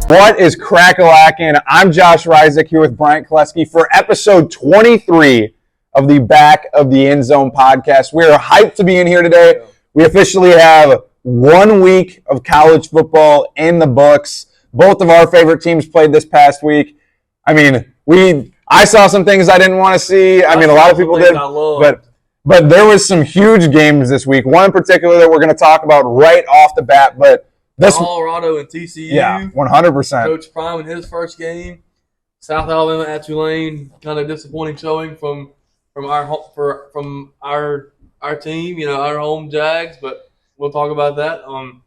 What is crack-a-lackin'? I'm Josh Ryzik here with Bryant Kleski for episode 23 of the Back of the End Zone podcast. We're hyped to be in here today. We officially have 1 week of college football in the books. Both of our favorite teams played this past week. I mean, I saw some things I didn't want to see. I mean, a lot of people did. But there was some huge games this week. One in particular that we're going to talk about right off the bat, but Colorado and TCU. Yeah, 100%. Coach Prime in his first game. South Alabama at Tulane. Kind of disappointing showing from our team. You know, our home Jags. But we'll talk about that. Bama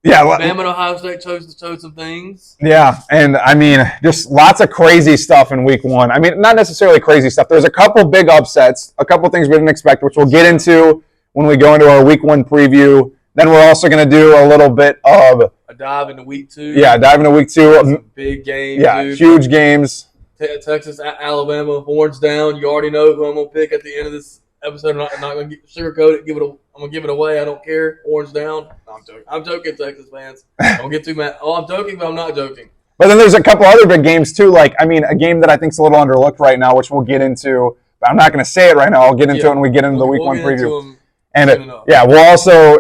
and Ohio State chose some things. Yeah, and I mean, just lots of crazy stuff in week one. I mean, not necessarily crazy stuff. There's a couple big upsets, a couple things we didn't expect, which we'll get into when we go into our week one preview. Then we're also going to do a little bit of a dive into week two. Yeah, dive into week two. That's a big game. Yeah, dude. Huge games. Texas at Alabama, horns down. You already know who I'm going to pick at the end of this episode. I'm not going to sugarcoat it. I'm going to give it away. I don't care. Horns down. No, I'm joking. I'm joking, Texas fans. I don't get too mad. Oh, I'm joking, but I'm not joking. But then there's a couple other big games too. Like, I mean, a game that I think is a little underlooked right now, which we'll get into. But I'm not going to say it right now. I'll get into it when we get into the week one preview. And we'll also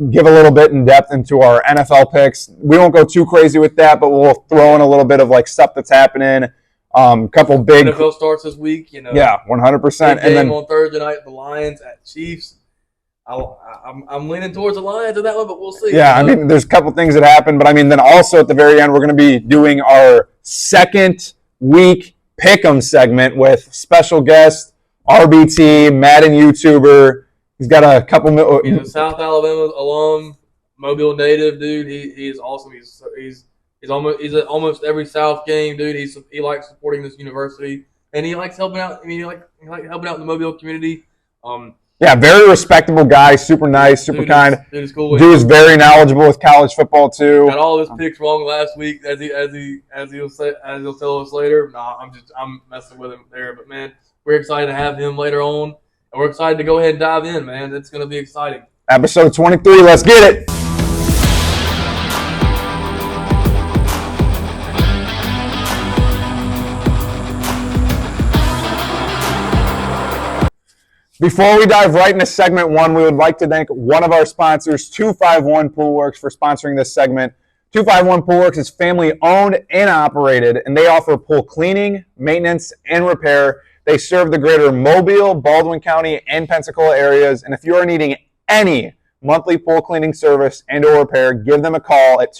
give a little bit in depth into our NFL picks. We won't go too crazy with that, but we'll throw in a little bit of like stuff that's happening. Couple big NFL starts this week, you know. Yeah, 100%. And then on Thursday night, the Lions at Chiefs. I'm leaning towards the Lions in that one, but we'll see. Yeah, I mean, there's a couple things that happen, but I mean, then also at the very end, we're going to be doing our second week pick'em segment with special guest RBT, Madden YouTuber. He's got a couple. He's a South Alabama alum, Mobile native, dude. He is awesome. He's almost every South game, dude. He likes supporting this university, and he likes helping out. I mean, he like helping out in the Mobile community. Yeah, very respectable guy, super nice, super kind. Dude is cool. Dude is very knowledgeable with college football too. Got all of his picks wrong last week, as he'll tell us later. Nah, I'm messing with him there, but man, we're excited to have him later on. And we're excited to go ahead and dive in, man. It's going to be exciting. Episode 23, let's get it. Before we dive right into segment one, we would like to thank one of our sponsors, 251 Pool Works, for sponsoring this segment. 251 Pool Works is family owned and operated, and they offer pool cleaning, maintenance, and repair. They serve the greater Mobile, Baldwin County, and Pensacola areas. And if you are needing any monthly pool cleaning service and or repair, give them a call at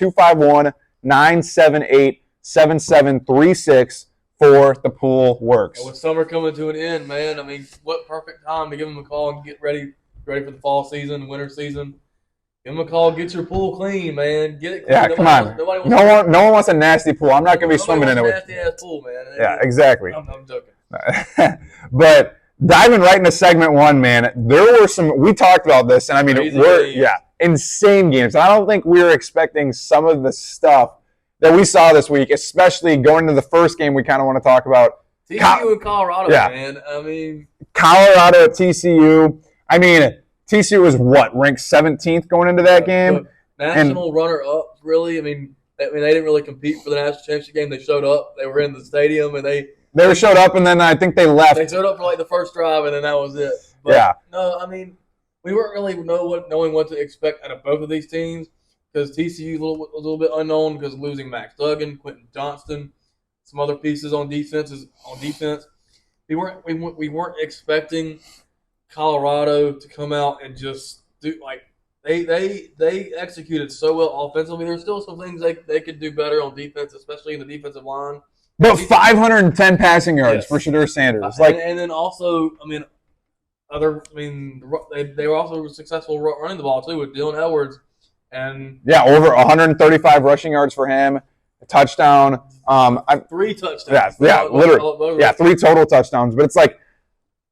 251-978-7736 for the Pool Works. And with summer coming to an end, man, I mean, what perfect time to give them a call and get ready for the fall season, winter season. Give them a call, get your pool clean, man. Get it clean. Yeah, come on. No one wants a nasty pool. I'm not going to be swimming in it. Nasty-ass pool, man. Yeah, exactly. I'm joking. But diving right into segment one, man, there were we talked about this, and I mean, insane games. I don't think we were expecting some of the stuff that we saw this week, especially going into the first game we kind of want to talk about. TCU and Colorado, man. I mean, Colorado at TCU. I mean, TCU was ranked 17th going into that game? National runner-up, really. I mean, they didn't really compete for the national championship game. They showed up. They were in the stadium, and they showed up, and then I think they left. They showed up for like the first drive, and then that was it. But, no, I mean, we weren't really knowing what to expect out of both of these teams because TCU was a little bit unknown because losing Max Duggan, Quentin Johnston, some other pieces on defense. We weren't expecting Colorado to come out and just do they executed so well offensively. There's still some things they could do better on defense, especially in the defensive line. But 510 passing yards for Shedeur Sanders. And then also, I mean, they were also successful running the ball too with Dylan Edwards, and over 135 rushing yards for him, a touchdown. 3 touchdowns. Literally, 3 total touchdowns. But it's like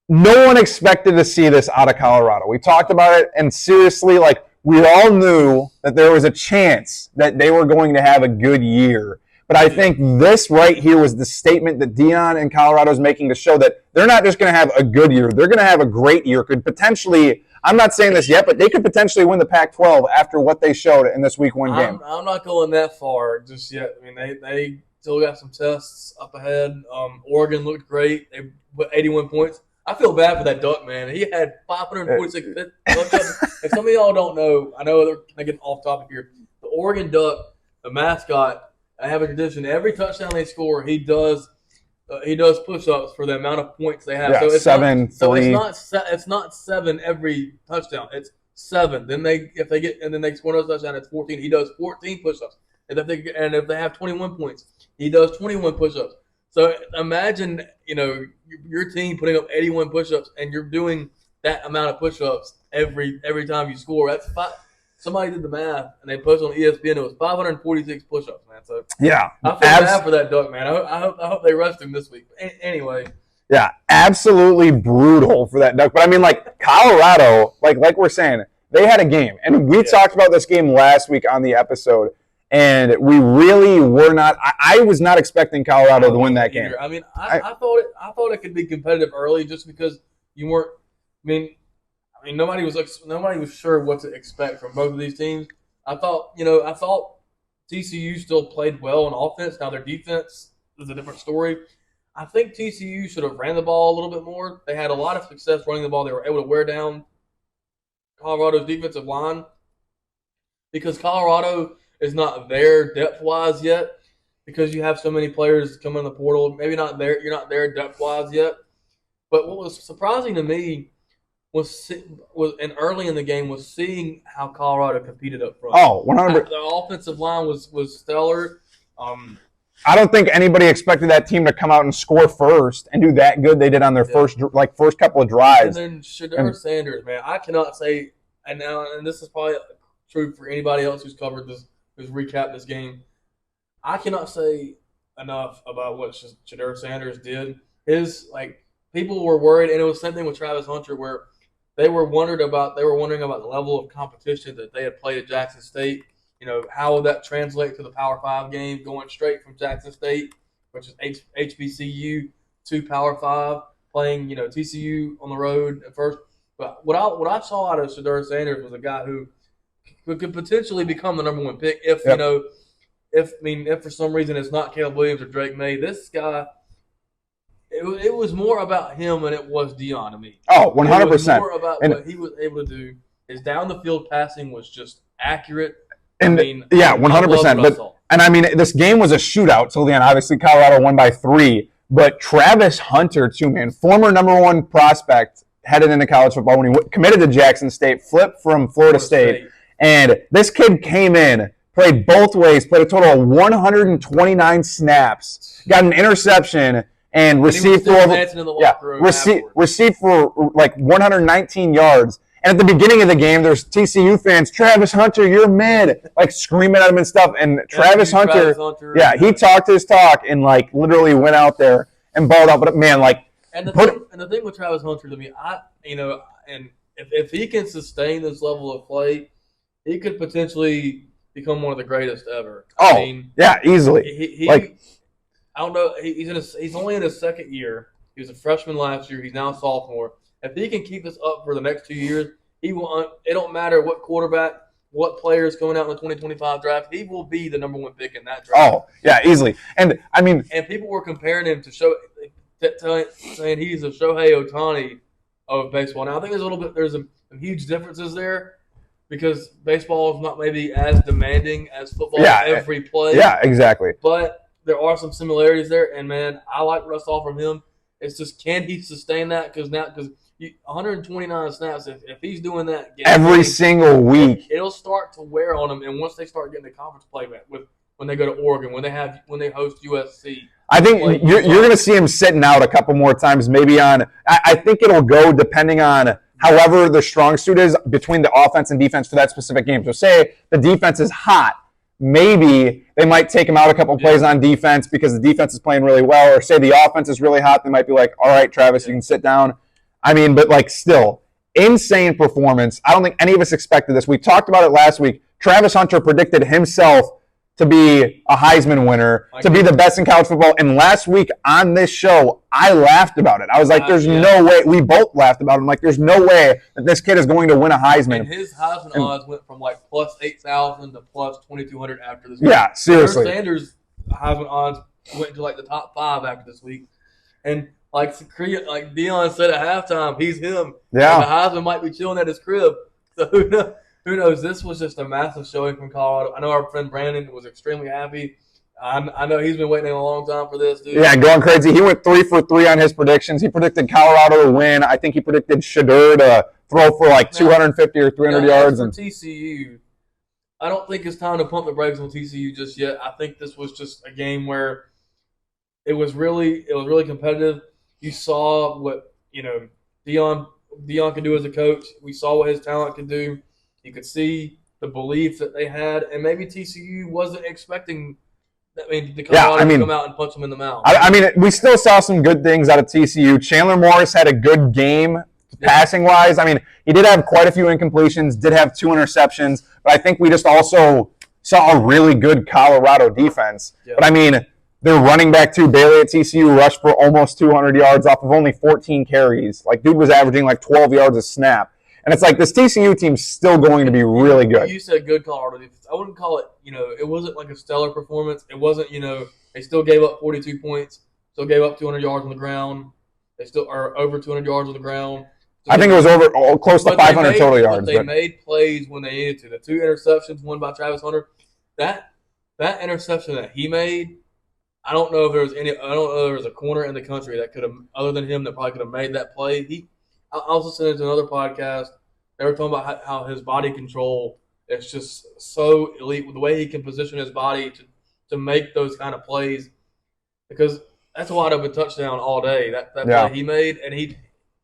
no one expected to see this out of Colorado. We talked about it, and seriously, like we all knew that there was a chance that they were going to have a good year. But I think this right here was the statement that Deion and Colorado is making to show that they're not just going to have a good year. They're going to have a great year. Could potentially, I'm not saying this yet, but they could potentially win the Pac-12 after what they showed in this Week 1 game. I'm not going that far just yet. I mean, they still got some tests up ahead. Oregon looked great. They put 81 points. I feel bad for that Duck, man. He had 546 push-ups. If some of y'all don't know, I know they're kind of getting off topic here. The Oregon Duck, the mascot, I have a tradition. Every touchdown they score, he does push-ups for the amount of points they have. Yeah, so it's 7, 3. It's not 7 every touchdown. It's 7. Then they score another touchdown. It's 14. He does 14 push-ups. And if they have 21 points, he does 21 push-ups. So imagine, your team putting up 81 push-ups, and you're doing that amount of push-ups every time you score. That's somebody did the math, and they posted on ESPN. It was 546 push-ups, man. So yeah, I feel bad for that Duck, man. I hope they rest him this week. Anyway. Yeah, absolutely brutal for that Duck. But I mean, like Colorado, like we're saying, they had a game, and we talked about this game last week on the episode. And we really were not. I was not expecting Colorado to win that game. I mean, I thought it could be competitive early, just because you weren't. I mean, nobody was sure what to expect from both of these teams. I thought TCU still played well on offense. Now their defense is a different story. I think TCU should have ran the ball a little bit more. They had a lot of success running the ball. They were able to wear down Colorado's defensive line because Colorado is not there depth-wise yet, because you have so many players coming in the portal. Maybe not there. You're not there depth-wise yet. But what was surprising to me was and early in the game was seeing how Colorado competed up front. Oh, 100%. The offensive line was stellar. I don't think anybody expected that team to come out and score first and do that good they did on their first couple of drives. And then Shedeur Sanders, man, I cannot say, and this is probably true for anybody else who's covered this, who's recapped this game. I cannot say enough about what Shedeur Sanders did. People were worried, and it was the same thing with Travis Hunter, where they were wondering about the level of competition that they had played at Jackson State. How would that translate to the Power 5 game, going straight from Jackson State, which is HBCU, to Power 5, playing TCU on the road at first. But what I saw out of Shedeur Sanders was a guy who could potentially become the number 1 pick if for some reason it's not Caleb Williams or Drake May. This guy, it was more about him than it was Deion to me. Oh, 100%. It was more about what he was able to do. His down the field passing was just accurate. And 100%. This game was a shootout till the end. Obviously, Colorado won by 3. But Travis Hunter, too, man, former number 1 prospect headed into college football when he committed to Jackson State, flipped from Florida State. And this kid came in, played both ways, played a total of 129 snaps, got an interception, and received for received for like 119 yards. And at the beginning of the game, there's TCU fans, Travis Hunter, you're mid, like screaming at him and stuff. And Travis Hunter, he talked his talk and like literally went out there and balled out. But man, and the thing with Travis Hunter to me, and if he can sustain this level of play, he could potentially become one of the greatest ever. Easily. I don't know. He's only in his second year. He was a freshman last year. He's now a sophomore. If he can keep this up for the next 2 years, he will. It don't matter what quarterback, what player is coming out in the 2025 draft. He will be the number 1 pick in that draft. Oh, yeah, easily. And people were comparing him to saying he's a Shohei Ohtani of baseball. Now I think there's some huge differences there, because baseball is not maybe as demanding as football every play. Yeah, exactly. But there are some similarities there, and man, I like what I saw from him. It's just, can he sustain that? Because 129 snaps, if he's doing that every single week, it'll start to wear on him. And once they start getting the conference play back, when they go to Oregon, when they host USC, I think you're going to see him sitting out a couple more times. Maybe I think it'll go depending on however the strong suit is between the offense and defense for that specific game. So say the defense is hot. Maybe they might take him out a couple plays on defense because the defense is playing really well, or say the offense is really hot. They might be like, all right, Travis, you can sit down. But still, insane performance. I don't think any of us expected this. We talked about it last week. Travis Hunter predicted himself to be a Heisman winner, to be the best in college football. And last week on this show, I laughed about it. I was like, there's no way. We both laughed about it. I'm like, there's no way that this kid is going to win a Heisman. And his Heisman odds went from like plus 8,000 to plus 2,200 after this week. Yeah, seriously. Sanders' Heisman odds went to like the top 5 after this week. And like Deion said at halftime, he's him. Yeah. And the Heisman might be chilling at his crib. So who knows? This was just a massive showing from Colorado. I know our friend Brandon was extremely happy. I know he's been waiting a long time for this, dude. Yeah, going crazy. He went 3 for 3 on his predictions. He predicted Colorado to win. I think he predicted Shedeur to throw for like 250 or 300 yards. For TCU, I don't think it's time to pump the brakes on TCU just yet. I think this was just a game where it was really competitive. You saw what Deion could do as a coach. We saw what his talent could do. You could see the belief that they had, and maybe TCU wasn't expecting. The Colorado to come out and punch them in the mouth. I mean, we still saw some good things out of TCU. Chandler Morris had a good game passing-wise. I mean, he did have quite a few incompletions, did have 2 interceptions, but I think we just also saw a really good Colorado defense. Yeah. But, I mean, their running back, too, Bailey at TCU, rushed for almost 200 yards off of only 14 carries. Like, dude was averaging like 12 yards a snap. And it's like this TCU team's still going to be really good. You said good Colorado defense. I wouldn't call it, it wasn't like a stellar performance. It wasn't, they still gave up 42 points, still gave up 200 yards on the ground. They still are over 200 yards on the ground. I think it was close to 500 total yards. But they made plays when they needed to. The 2 interceptions, one by Travis Hunter, that interception that he made, I don't know if there was a corner in the country that could have, other than him, that probably could have made that play. I was listening to another podcast. They were talking about how his body control is just so elite with the way he can position his body to make those kind of plays. Because that's a wide open touchdown all day. That play he made, and he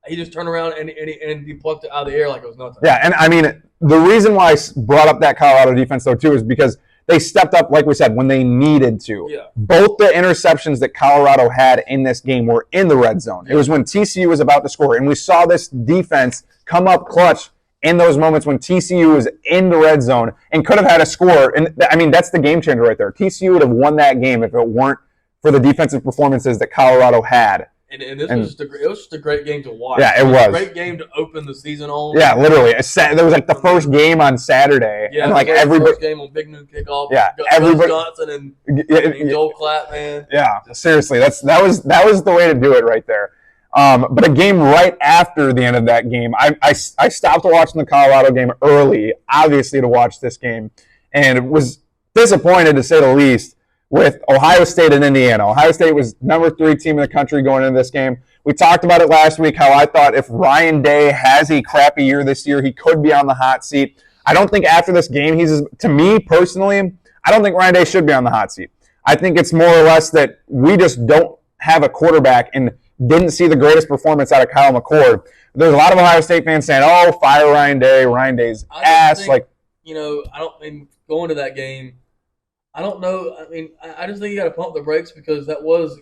just turned around and he plucked it out of the air like it was nothing. Yeah, and I mean, the reason why I brought up that Colorado defense, though, too, is because they stepped up, like we said, when they needed to. Yeah. Both the interceptions that Colorado had in this game were in the red zone. Yeah. It was when TCU was about to score, and we saw this defense come up clutch in those moments when TCU was in the red zone and could have had a score. And, I mean, that's the game changer right there. TCU would have won that game if it weren't for the defensive performances that Colorado had. And was just a great game to watch. Yeah, it was. A great game to open the season on. Yeah, literally. There was like the first game on Saturday. Yeah, and like everybody. First game on Big Noon Kickoff. Yeah, everybody. Johnson and Joel Klatt, man. Yeah, seriously, that was the way to do it right there. But a game right after the end of that game, I stopped watching the Colorado game early, obviously, to watch this game, and was disappointed to say the least with Ohio State and Indiana. Ohio State was number 3 team in the country going into this game. We talked about it last week, how I thought if Ryan Day has a crappy year this year, he could be on the hot seat. I don't think after this game, to me personally, I don't think Ryan Day should be on the hot seat. I think it's more or less that we just don't have a quarterback and didn't see the greatest performance out of Kyle McCord. There's a lot of Ohio State fans saying, oh, fire Ryan Day. Ryan Day's ass. I don't mean going to that game. I don't know. I mean, I just think you got to pump the brakes because that was,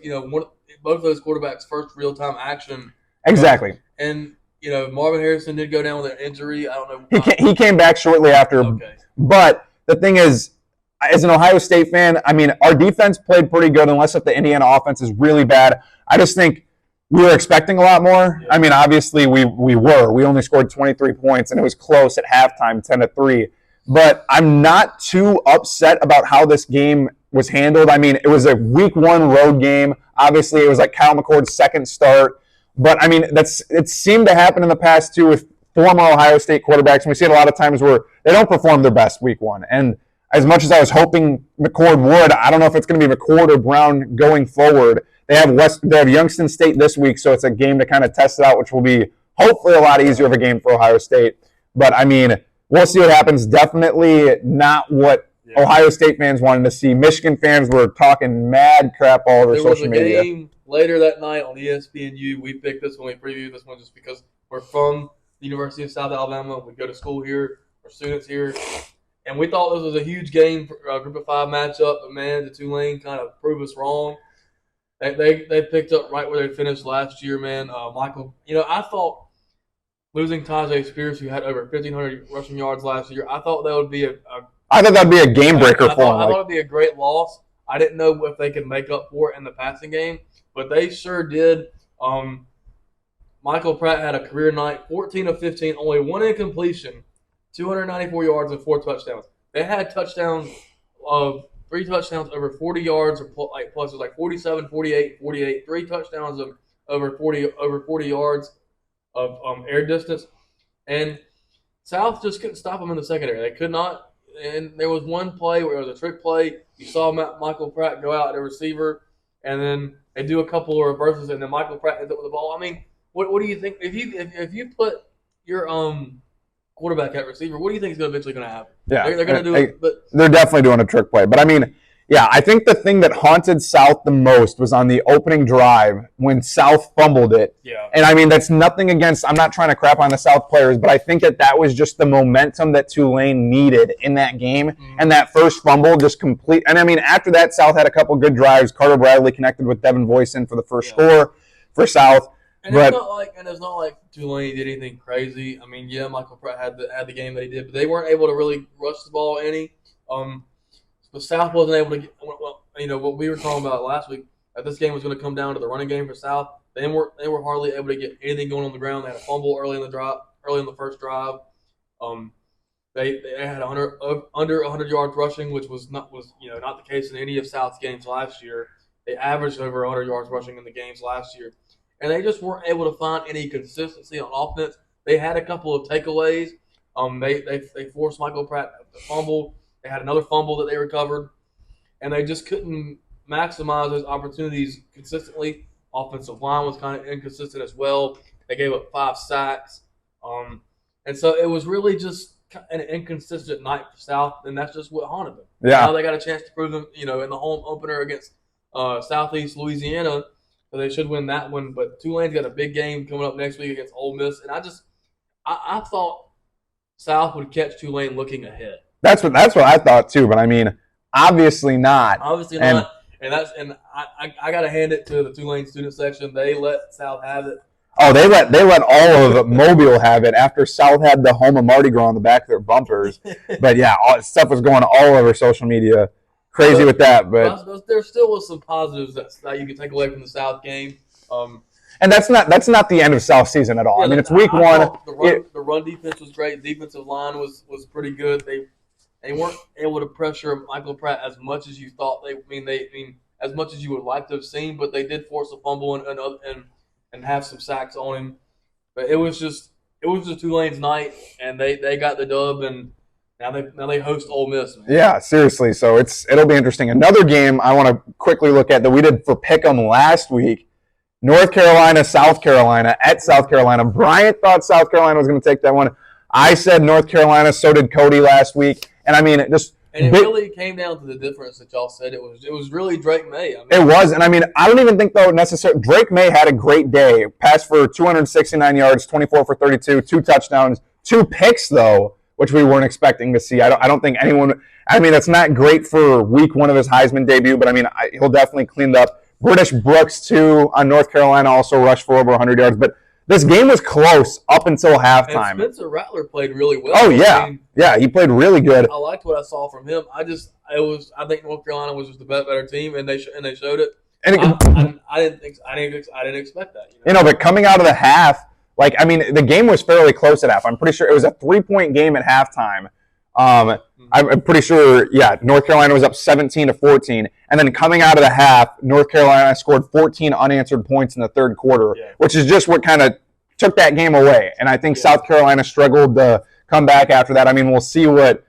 both of those quarterbacks' first real-time action. Exactly. And, Marvin Harrison did go down with an injury. I don't know. He came back shortly after. Okay. But the thing is, as an Ohio State fan, I mean, our defense played pretty good unless if the Indiana offense is really bad. I just think we were expecting a lot more. Yeah. I mean, obviously we were. We only scored 23 points, and it was close at halftime, 10-3. But I'm not too upset about how this game was handled. I mean, it was a week 1 road game. Obviously, it was like Kyle McCord's second start. But, I mean, it seemed to happen in the past, too, with former Ohio State quarterbacks. And we see it a lot of times where they don't perform their best week 1. And as much as I was hoping McCord would, I don't know if it's going to be McCord or Brown going forward. They have Youngstown State this week, so it's a game to kind of test it out, which will be hopefully a lot easier of a game for Ohio State. But, I mean, we'll see what happens. Definitely not what Ohio State fans wanted to see. Michigan fans were talking mad crap all over social media. There was a game later that night on ESPNU. We picked this one. We previewed this one just because we're from the University of South Alabama. We go to school here. We're students here. And we thought this was a huge game for a Group of 5 matchup. But, man, the Tulane kind of proved us wrong. They picked up right where they finished last year, man. Michael, I thought losing Tajay Spears, who had over 1,500 rushing yards last year, I thought that would be a I thought that'd be a game breaker for them. I thought it'd be a great loss. I didn't know if they could make up for it in the passing game, but they sure did. Michael Pratt had a career night, 14 of 15, only one incompletion, 294 yards and 4 touchdowns. They had touchdowns of 3 touchdowns over 40 yards, or plus it was like 47, 48, 48. 3 touchdowns of over 40 yards of air distance, and South just couldn't stop them in the secondary. They could not. And there was one play where it was a trick play. You saw Michael Pratt go out at the receiver, and then they do a couple of reverses, and then Michael Pratt ends up with the ball. I mean, what do you think if you put your quarterback at receiver? What do you think is eventually going to happen? Yeah, they're going to do it, but they're definitely doing a trick play. But I mean, yeah, I think the thing that haunted South the most was on the opening drive when South fumbled it. Yeah. And I mean, that's nothing against, I'm not trying to crap on the South players, but I think that was just the momentum that Tulane needed in that game. Mm-hmm. And that first fumble just complete. And I mean, after that, South had a couple good drives. Carter Bradley connected with Devin Voisin for the first score for South. And it's not like Tulane did anything crazy. I mean, yeah, Michael Pratt had the game that he did, but they weren't able to really rush the ball any. But South wasn't able to get, well, what we were talking about last week, that this game was going to come down to the running game for South. They were hardly able to get anything going on the ground. They had a fumble early in the first drive. They had under 100 yards rushing, which was not the case in any of South's games last year. They averaged over 100 yards rushing in the games last year, and they just weren't able to find any consistency on offense. They had a couple of takeaways. They forced Michael Pratt to fumble. They had another fumble that they recovered, and they just couldn't maximize those opportunities consistently. Offensive line was kind of inconsistent as well. They gave up 5 sacks. And so it was really just an inconsistent night for South, and that's just what haunted them. Yeah. Now they got a chance to prove them, in the home opener against Southeast Louisiana, so they should win that one. But Tulane's got a big game coming up next week against Ole Miss, and I thought South would catch Tulane looking ahead. That's what I thought too, but I mean, obviously not. Obviously not, and I got to hand it to the Tulane student section. They let South have it. Oh, they let all of Mobile have it after South had the home of Mardi Gras on the back of their bumpers. But yeah, stuff was going all over social media, crazy with that. But there still was some positives that you could take away from the South game. And that's not the end of South season at all. Yeah, I mean, it's week one. The run defense was great. Defensive line was pretty good. They weren't able to pressure Michael Pratt as much as you thought. As much as you would like to have seen, but they did force a fumble and have some sacks on him. But it was just Tulane's night, and they got the dub, and now they host Ole Miss. Man. Yeah, seriously. So it'll be interesting. Another game I want to quickly look at that we did for Pick'em last week. North Carolina, South Carolina at South Carolina. Bryant thought South Carolina was going to take that one. I said North Carolina. So did Cody last week. And I mean, it really came down to the difference that y'all said. It was really Drake May. It was, and I mean, I don't even think though necessarily Drake May had a great day. Passed for 269 yards, 24 for 32, 2 touchdowns, 2 picks though, which we weren't expecting to see. I don't think anyone. I mean, that's not great for week 1 of his Heisman debut, but I mean, he'll definitely clean up. British Brooks too on North Carolina also rushed for over 100 yards, but. This game was close up until halftime. And Spencer Rattler played really well. Oh yeah, he played really good. I liked what I saw from him. I think North Carolina was just the better team, and they showed it. And I didn't expect that. But coming out of the half, the game was fairly close at half. I'm pretty sure it was a 3-point game at halftime. I'm pretty sure, North Carolina was up 17-14, and then coming out of the half, North Carolina scored 14 unanswered points in the third quarter, which is just what kind of took that game away. And I think South Carolina struggled to come back after that. I mean, we'll see what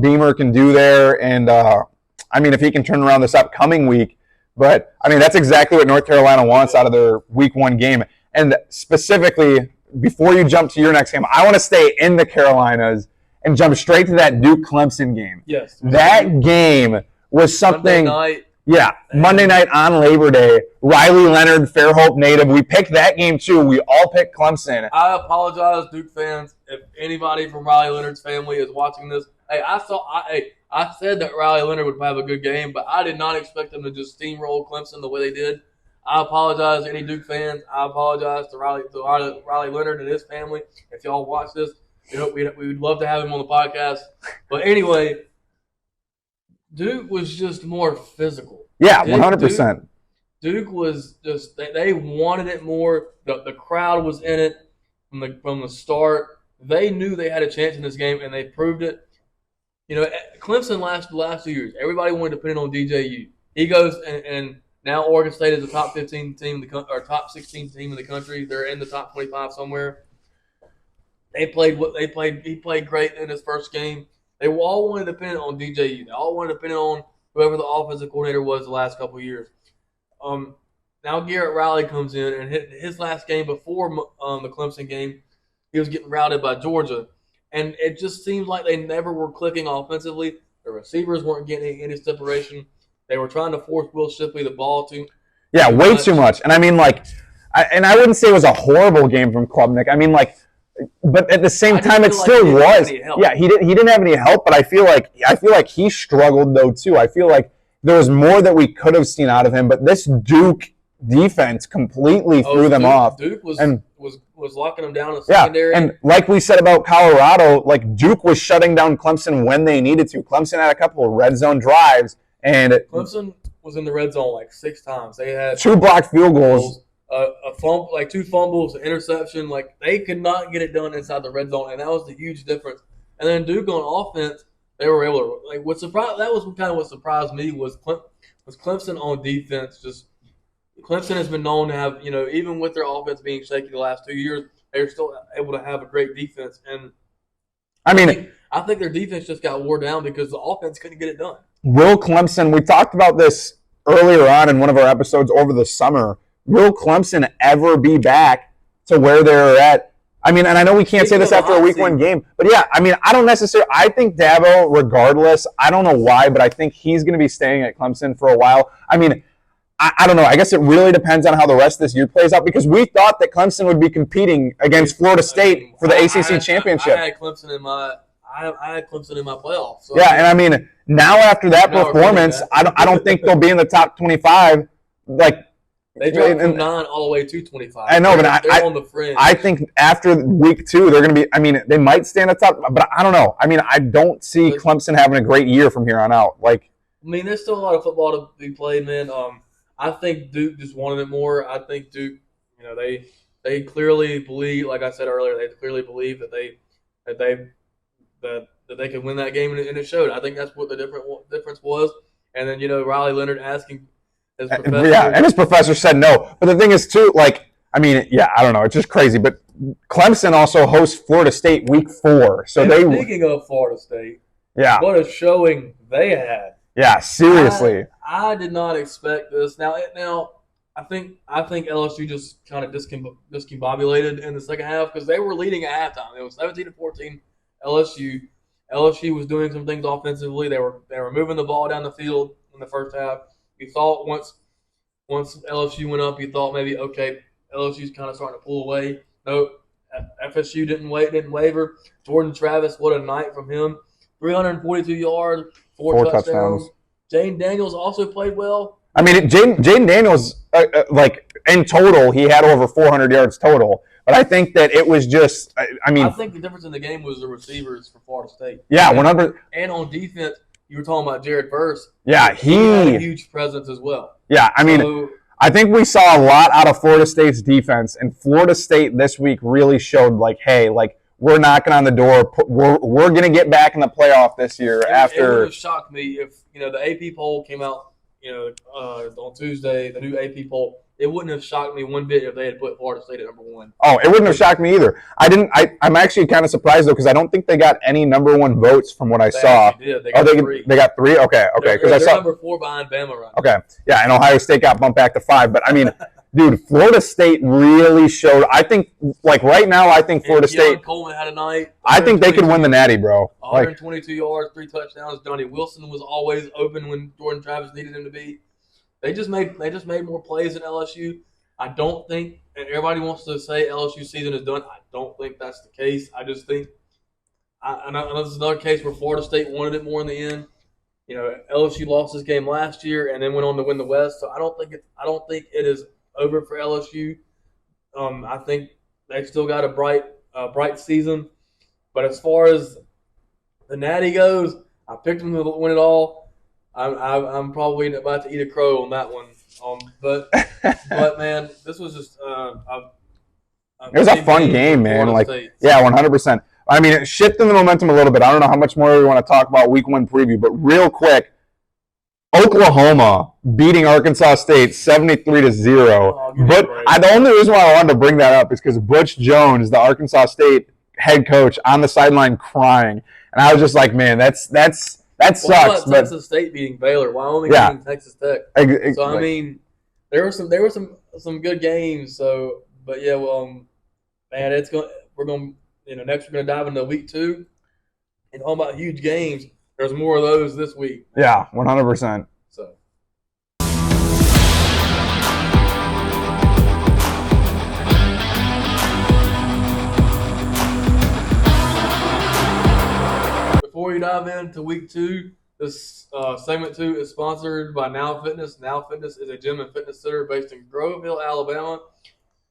Beamer can do there, and if he can turn around this upcoming week. But I mean, that's exactly what North Carolina wants out of their week 1 game. And specifically, before you jump to your next game, I want to stay in the Carolinas and jump straight to that Duke-Clemson game. Yes. That game was something. Monday night. Yeah, Monday night on Labor Day. Riley Leonard, Fairhope native. We picked that game too. We all picked Clemson. I apologize, Duke fans, if anybody from Riley Leonard's family is watching this. Hey, I said that Riley Leonard would have a good game, but I did not expect them to just steamroll Clemson the way they did. I apologize to any Duke fans. I apologize to Riley Leonard and his family. If y'all watch this, we would love to have him on the podcast. But anyway, Duke was just more physical. Yeah, 100%. Duke was just they wanted it more. The crowd was in it from the start. They knew they had a chance in this game, and they proved it. You know, Clemson the last 2 years, everybody wanted to put it on DJU. He goes and now Oregon State is the top 15 team or top 16 team in the country. They're in the top 25 somewhere. He played great in his first game. They were all wanted to pin it on DJU. They all wanted to pin it on whoever the offensive coordinator was the last couple of years. Now Garrett Riley comes in, and his last game before the Clemson game, he was getting routed by Georgia. And it just seems like they never were clicking offensively. The receivers weren't getting any separation. They were trying to force Will Shipley the ball too. Yeah, way too much. And I mean, I wouldn't say it was a horrible game from Klubnik. I mean, but at the same time, it still was. Yeah, he didn't have any help. But I feel like he struggled though too. I feel like there was more that we could have seen out of him. But this Duke defense completely threw them off. Duke was locking them down in the secondary. Yeah, and like we said about Colorado, like Duke was shutting down Clemson when they needed to. Clemson had a couple of red zone drives, and Clemson was in the red zone like 6 times. They had 2 blocked field goals. A fumble, like 2 fumbles, an interception. Like they could not get it done inside the red zone, and that was the huge difference. And then Duke on offense, they were able to that was kind of what surprised me was Clemson on defense. Just Clemson has been known to have, even with their offense being shaky the last 2 years, they're still able to have a great defense. And I think their defense just got wore down because the offense couldn't get it done. Will Clemson? We talked about this earlier on in one of our episodes over the summer. Will Clemson ever be back to where they're at? I mean, and I know we can't say this after a week 1 game, but yeah, I mean, I don't necessarily. I think Dabo, regardless, I don't know why, but I think he's going to be staying at Clemson for a while. I mean, I don't know. I guess it really depends on how the rest of this year plays out because we thought that Clemson would be competing against Florida State for the ACC championship. I had Clemson in my playoffs. So yeah, and I mean, now after that performance, I don't think they'll be in the top 25. Like. They dropped from 9 all the way to 25. I know, but they're on the fringe. I think after week 2, they're going to be. I mean, they might stand at top, but I don't know. I mean, I don't see Clemson having a great year from here on out. There's still a lot of football to be played, man. I think Duke just wanted it more. I think Duke, they clearly believe, like I said earlier, they clearly believe that they could win that game, and it showed. I think that's what the difference was. And then Riley Leonard asking. And his professor said no. But the thing is, too, I don't know. It's just crazy. But Clemson also hosts Florida State week 4. So speaking of Florida State, what a showing they had. Yeah, seriously. I did not expect this. Now, I think LSU just kind of discombobulated in the second half because they were leading at halftime. It was 17-14 LSU. LSU was doing some things offensively. They were moving the ball down the field in the first half. You thought once LSU went up, you thought maybe, okay, LSU's kind of starting to pull away. Nope. FSU didn't waver. Jordan Travis, what a night from him. 342 yards, 4 touchdowns. Jane Daniels also played well. I mean, Jane Daniels, in total, he had over 400 yards total. But I think that it was just, I think the difference in the game was the receivers for Florida State. Yeah, 100. And on defense, you were talking about Jared Verse. Yeah, he had a huge presence as well. Yeah, I think we saw a lot out of Florida State's defense, and Florida State this week really showed, hey, we're knocking on the door. We're going to get back in the playoff this year. It would have shocked me if the AP poll came out on Tuesday, the new AP poll. It wouldn't have shocked me one bit if they had put Florida State at number 1. Oh, it wouldn't have shocked me either. I'm actually kind of surprised, though, because I don't think they got any number 1 votes from what I saw. Did. They got 3. They got 3? Okay. Because I saw number 4 behind Bama right now. Okay. Yeah, and Ohio State got bumped back to 5. But, dude, Florida State really showed. I think, right now, Florida State. Coleman had a night. I think they could win the Natty, bro. 122 yards, 3 touchdowns. Donnie Wilson was always open when Jordan Travis needed him to be. They just made more plays than LSU. I don't think, and everybody wants to say LSU season is done. I don't think that's the case. I just think, I know this is another case where Florida State wanted it more in the end. LSU lost this game last year and then went on to win the West. So I don't think it is over for LSU. I think they've still got a bright season. But as far as the Natty goes, I picked them to win it all. I'm probably about to eat a crow on that one. But man, this was just it was a fun game, man. Like, State. yeah, 100%. I mean, it shifted the momentum a little bit. I don't know how much more we want to talk about Week 1 preview, but real quick, Oklahoma beating Arkansas State 73-0. But the only reason why I wanted to bring that up is because Butch Jones, the Arkansas State head coach, on the sideline crying, and I was just like, man, that sucks. But Texas State beating Baylor, Wyoming beating Texas Tech. So I mean, there were some good games. So, but yeah, well, man, next we're gonna dive into Week 2 and talk about huge games. There's more of those this week. Yeah, 100%. So. Before we dive into Week 2, this segment 2 is sponsored by Now Fitness. Now Fitness is a gym and fitness center based in Groveville, Alabama.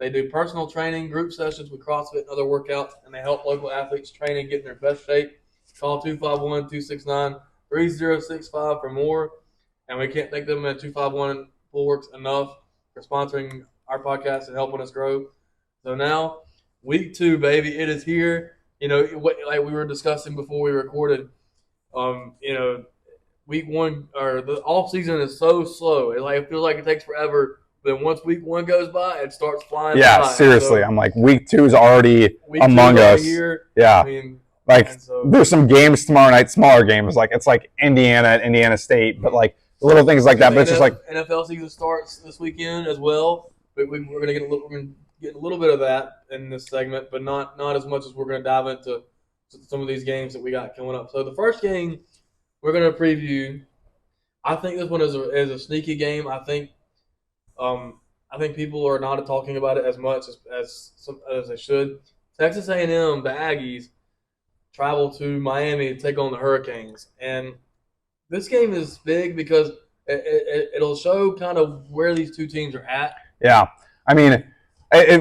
They do personal training, group sessions with CrossFit and other workouts, and they help local athletes train and get in their best shape. Call 251-269-3065 for more. And we can't thank them at 251 Bulwarks enough for sponsoring our podcast and helping us grow. So now, Week 2, baby, it is here. Like we were discussing before we recorded, Week 1 or the off season is so slow. It feels like it takes forever. But once Week 1 goes by, it starts flying by. Yeah, seriously. So, I'm like, Week 2 is already among us. Here. Yeah. I mean, there's some games tomorrow night, smaller games. Like, it's like Indiana at Indiana State, but like little things like that. But it's just like NFL season starts this weekend as well. But we're going to get a little bit of that in this segment, but not as much as we're going to dive into some of these games that we got coming up. So the first game we're going to preview, I think this one is a sneaky game. I think people are not talking about it as much as they should. Texas A&M, the Aggies, travel to Miami to take on the Hurricanes. And this game is big because it'll show kind of where these two teams are at. Yeah. I mean,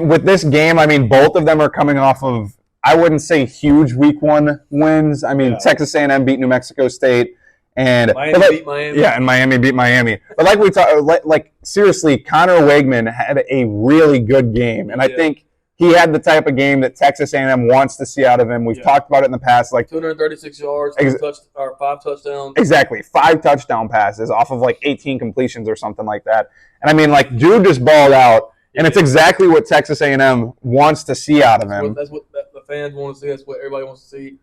with this game, I mean, both of them are coming off of, I wouldn't say huge Week 1 wins. I mean, Texas A&M beat New Mexico State. And Miami beat Miami. Yeah, and Miami beat Miami. But like we talked, like seriously, Connor Wegman had a really good game, and I think he had the type of game that Texas A&M wants to see out of him. We've talked about it in the past, like 236 yards, 5 touchdowns. Exactly, 5 touchdown passes off of like 18 completions or something like that. And I mean, like, dude just balled out, and it's exactly what Texas A&M wants to see out of him. That's what the fans want to see. That's what everybody wants to see.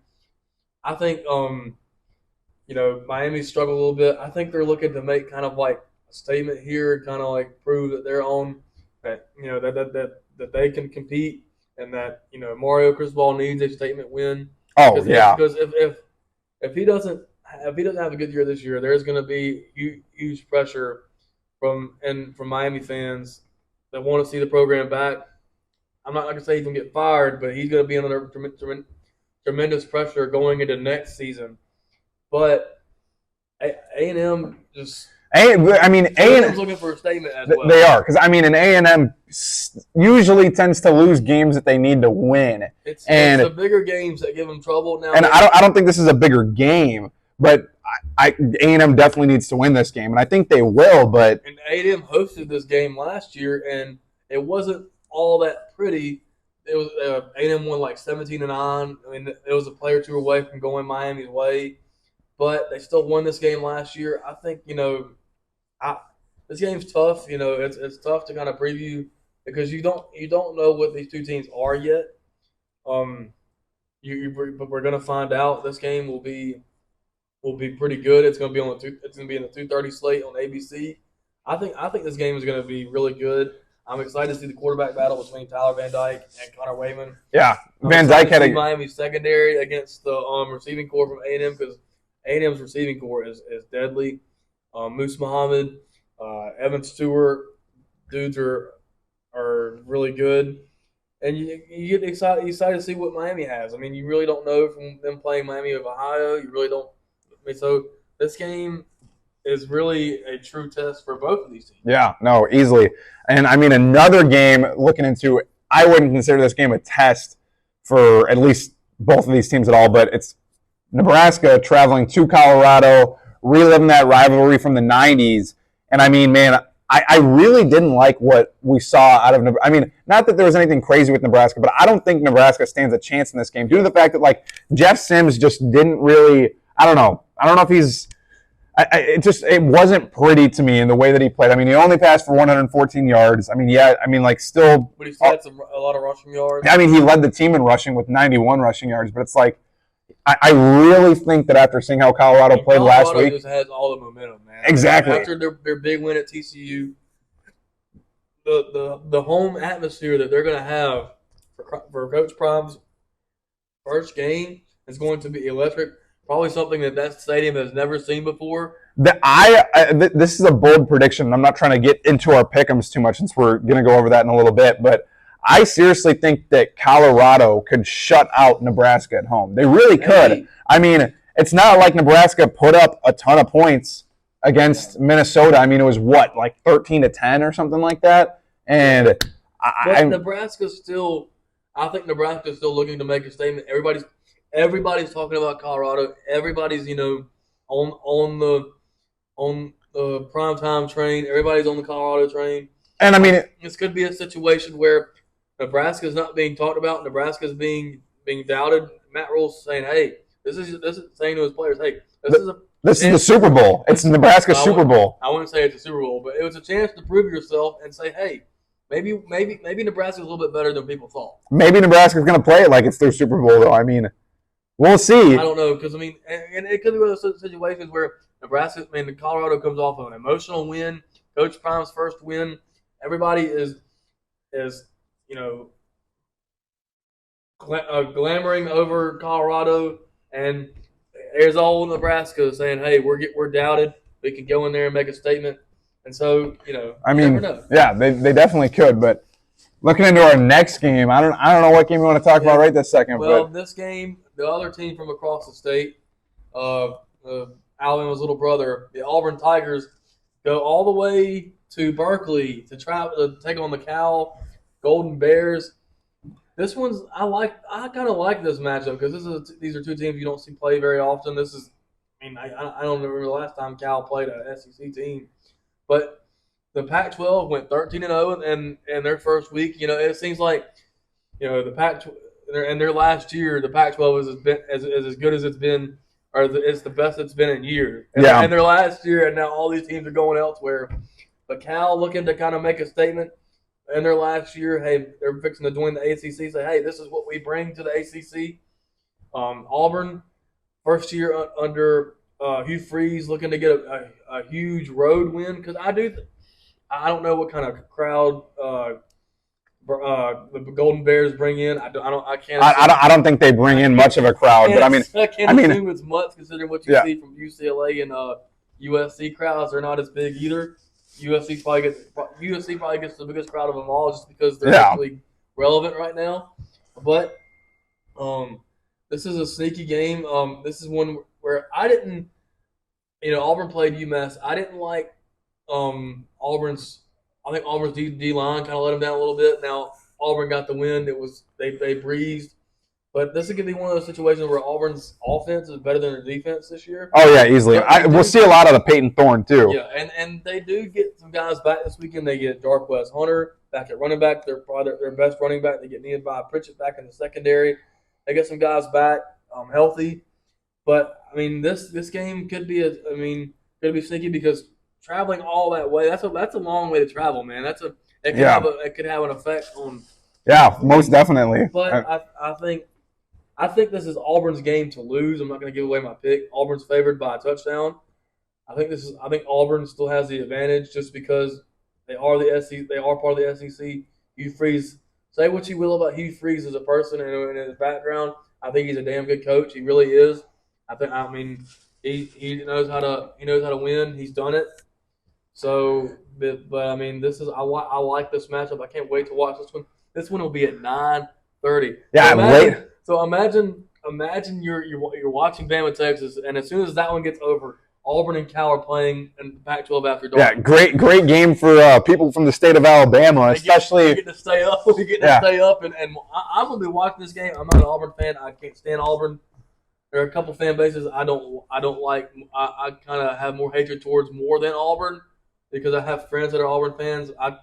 I think. Miami struggled a little bit. I think they're looking to make kind of like a statement here, kind of like prove that they're on, that that they can compete, and that Mario Cristobal needs a statement win. Oh, yeah. Because if he doesn't have a good year this year, there's going to be huge pressure from Miami fans that want to see the program back. I'm not going to say he's going to get fired, but he's going to be under tremendous pressure going into next season. But A&M just A&M's looking for a statement as well. They are, because I mean, an A&M usually tends to lose games that they need to win. It's the bigger games that give them trouble now. And I don't think this is a bigger game, but A&M definitely needs to win this game, and I think they will. But A&M hosted this game last year, and it wasn't all that pretty. It was A&M won like 17-9. I mean, it was a play or two away from going Miami's way. But they still won this game last year. I think, this game's tough. It's tough to kind of preview because you don't know what these two teams are yet. But we're gonna find out. This game will be pretty good. It's gonna be it's gonna be in the 2:30 slate on ABC. I think this game is gonna be really good. I'm excited to see the quarterback battle between Tyler Van Dyke and Connor Wayman. Yeah, Van Dyke had Miami secondary against the receiving corps from A&M because A&M's receiving corps is deadly. Moose Muhammad, Evan Stewart, dudes are really good. And you get excited to see what Miami has. I mean, you really don't know from them playing Miami of Ohio. You really don't. So this game is really a true test for both of these teams. Yeah, no, easily. And I mean, another game looking into, I wouldn't consider this game a test for at least both of these teams at all, but it's Nebraska traveling to Colorado reliving that rivalry from the 90s. And I mean, man, I really didn't like what we saw out of Nebraska. I mean, not that there was anything crazy with Nebraska, but I don't think Nebraska stands a chance in this game due to the fact that, like, Jeff Sims just didn't really – I don't know if he's – it wasn't pretty to me in the way that he played. I mean, he only passed for 114 yards. I mean, still – But he still had a lot of rushing yards. I mean, he led the team in rushing with 91 rushing yards, but it's like I really think that after seeing how Colorado played last week – just has all the momentum, man. Exactly. After their big win at TCU, the home atmosphere that they're going to have for Coach Prime's first game is going to be electric. Probably something that stadium has never seen before. This is a bold prediction. I'm not trying to get into our pick'ems too much since we're going to go over that in a little bit, but I seriously think that Colorado could shut out Nebraska at home. They really could. Hey. I mean, it's not like Nebraska put up a ton of points against Minnesota. I mean, it was like 13-10 or something like that. And Nebraska's still. I think Nebraska's still looking to make a statement. Everybody's talking about Colorado. Everybody's on the primetime train. Everybody's on the Colorado train. And I mean, this could be a situation where Nebraska's not being talked about. Nebraska's being doubted. Matt Rule's saying, "Hey, this is saying to his players, hey, this is the Super Bowl. It's Nebraska's Super Bowl." I wouldn't say it's a Super Bowl, but it was a chance to prove yourself and say, "Hey, maybe Nebraska's a little bit better than people thought." Maybe Nebraska's going to play it like it's their Super Bowl, though. I mean, we'll see. I don't know because and it could be one of those situations where Colorado comes off of an emotional win, Coach Prime's first win. Everybody is glamoring over Colorado, and there's all Nebraska saying, "Hey, we're doubted. We can go in there and make a statement." And so, I mean, never know. Yeah, they definitely could. But looking into our next game, I don't know what game you want to talk about right this second. Well, this game, the other team from across the state, Alabama's little brother, the Auburn Tigers, go all the way to Berkeley to travel to take on the Cal Golden Bears. This one's I kind of like this matchup because these are two teams you don't see play very often. I don't remember the last time Cal played an SEC team, but the Pac-12 went 13-0 in their first week. It seems like the Pac-12 in their last year, the Pac-12 is as good as it's been, or it's the best it's been in years. And their last year, and now all these teams are going elsewhere. But Cal looking to kind of make a statement in their last year. Hey, they're fixing to join the ACC. Say, hey, this is what we bring to the ACC. Auburn, first year under Hugh Freeze, looking to get a huge road win because I don't know what kind of crowd the Golden Bears bring in. I don't think they bring in much of a crowd. But I can't assume it's much considering what you see from UCLA and USC crowds. They're not as big either. USC probably gets the biggest crowd of them all just because they're actually relevant right now. But this is a sneaky game. This is one where I didn't. Auburn played UMass. I didn't like Auburn's. I think Auburn's D line kind of let them down a little bit. Now Auburn got the win. They breezed. But this is going to be one of those situations where Auburn's offense is better than their defense this year. Oh, yeah, easily. We'll see a lot of the Peyton Thorne, too. Yeah, and they do get some guys back this weekend. They get Jarquez Hunter back at running back. They're probably their best running back. They get Nehemiah Pritchett back in the secondary. They get some guys back healthy. But, this game could be sneaky because traveling all that way, that's a long way to travel, man. It could have an effect on. Yeah, most definitely. But I think this is Auburn's game to lose. I'm not going to give away my pick. Auburn's favored by a touchdown. I think Auburn still has the advantage just because they are the SEC. They are part of the SEC. Hugh Freeze. Say what you will about Hugh Freeze as a person and his background. I think he's a damn good coach. He really is. He knows how to win. He's done it. So, but this is I like this matchup. I can't wait to watch this one. This one will be at 9:30. Yeah, So imagine you're watching Bama, Texas, and as soon as that one gets over, Auburn and Cal are playing in the Pac-12 after dark. Yeah, great game for people from the state of Alabama, especially. We get to stay up. And I'm gonna be watching this game. I'm not an Auburn fan. I can't stand Auburn. there are a couple fan bases I don't like. I kind of have more hatred towards more than Auburn because I have friends that are Auburn fans. I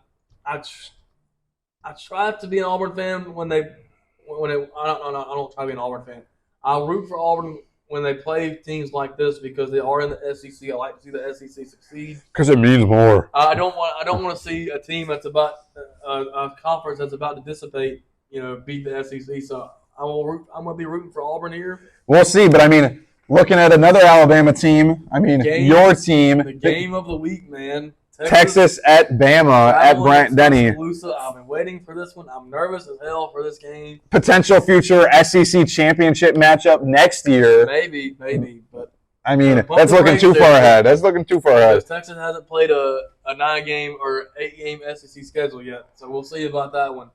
try to be an Auburn fan I don't try to be an Auburn fan. I'll root for Auburn when they play teams like this because they are in the SEC. I like to see the SEC succeed because it means more. I don't want to see a team that's about a conference that's about to dissipate. Beat the SEC. So I'm gonna be rooting for Auburn here. We'll see, but I mean, looking at another Alabama team, I mean, your team, the game of the week, man. Texas at Bama at Bryant-Denny. I've been waiting for this one. I'm nervous as hell for this game. Potential future SEC championship matchup next year. Maybe, but I mean, that's looking too far ahead. That's looking too far ahead. Texas hasn't played a 9-game or 8-game SEC schedule yet, so we'll see about that one.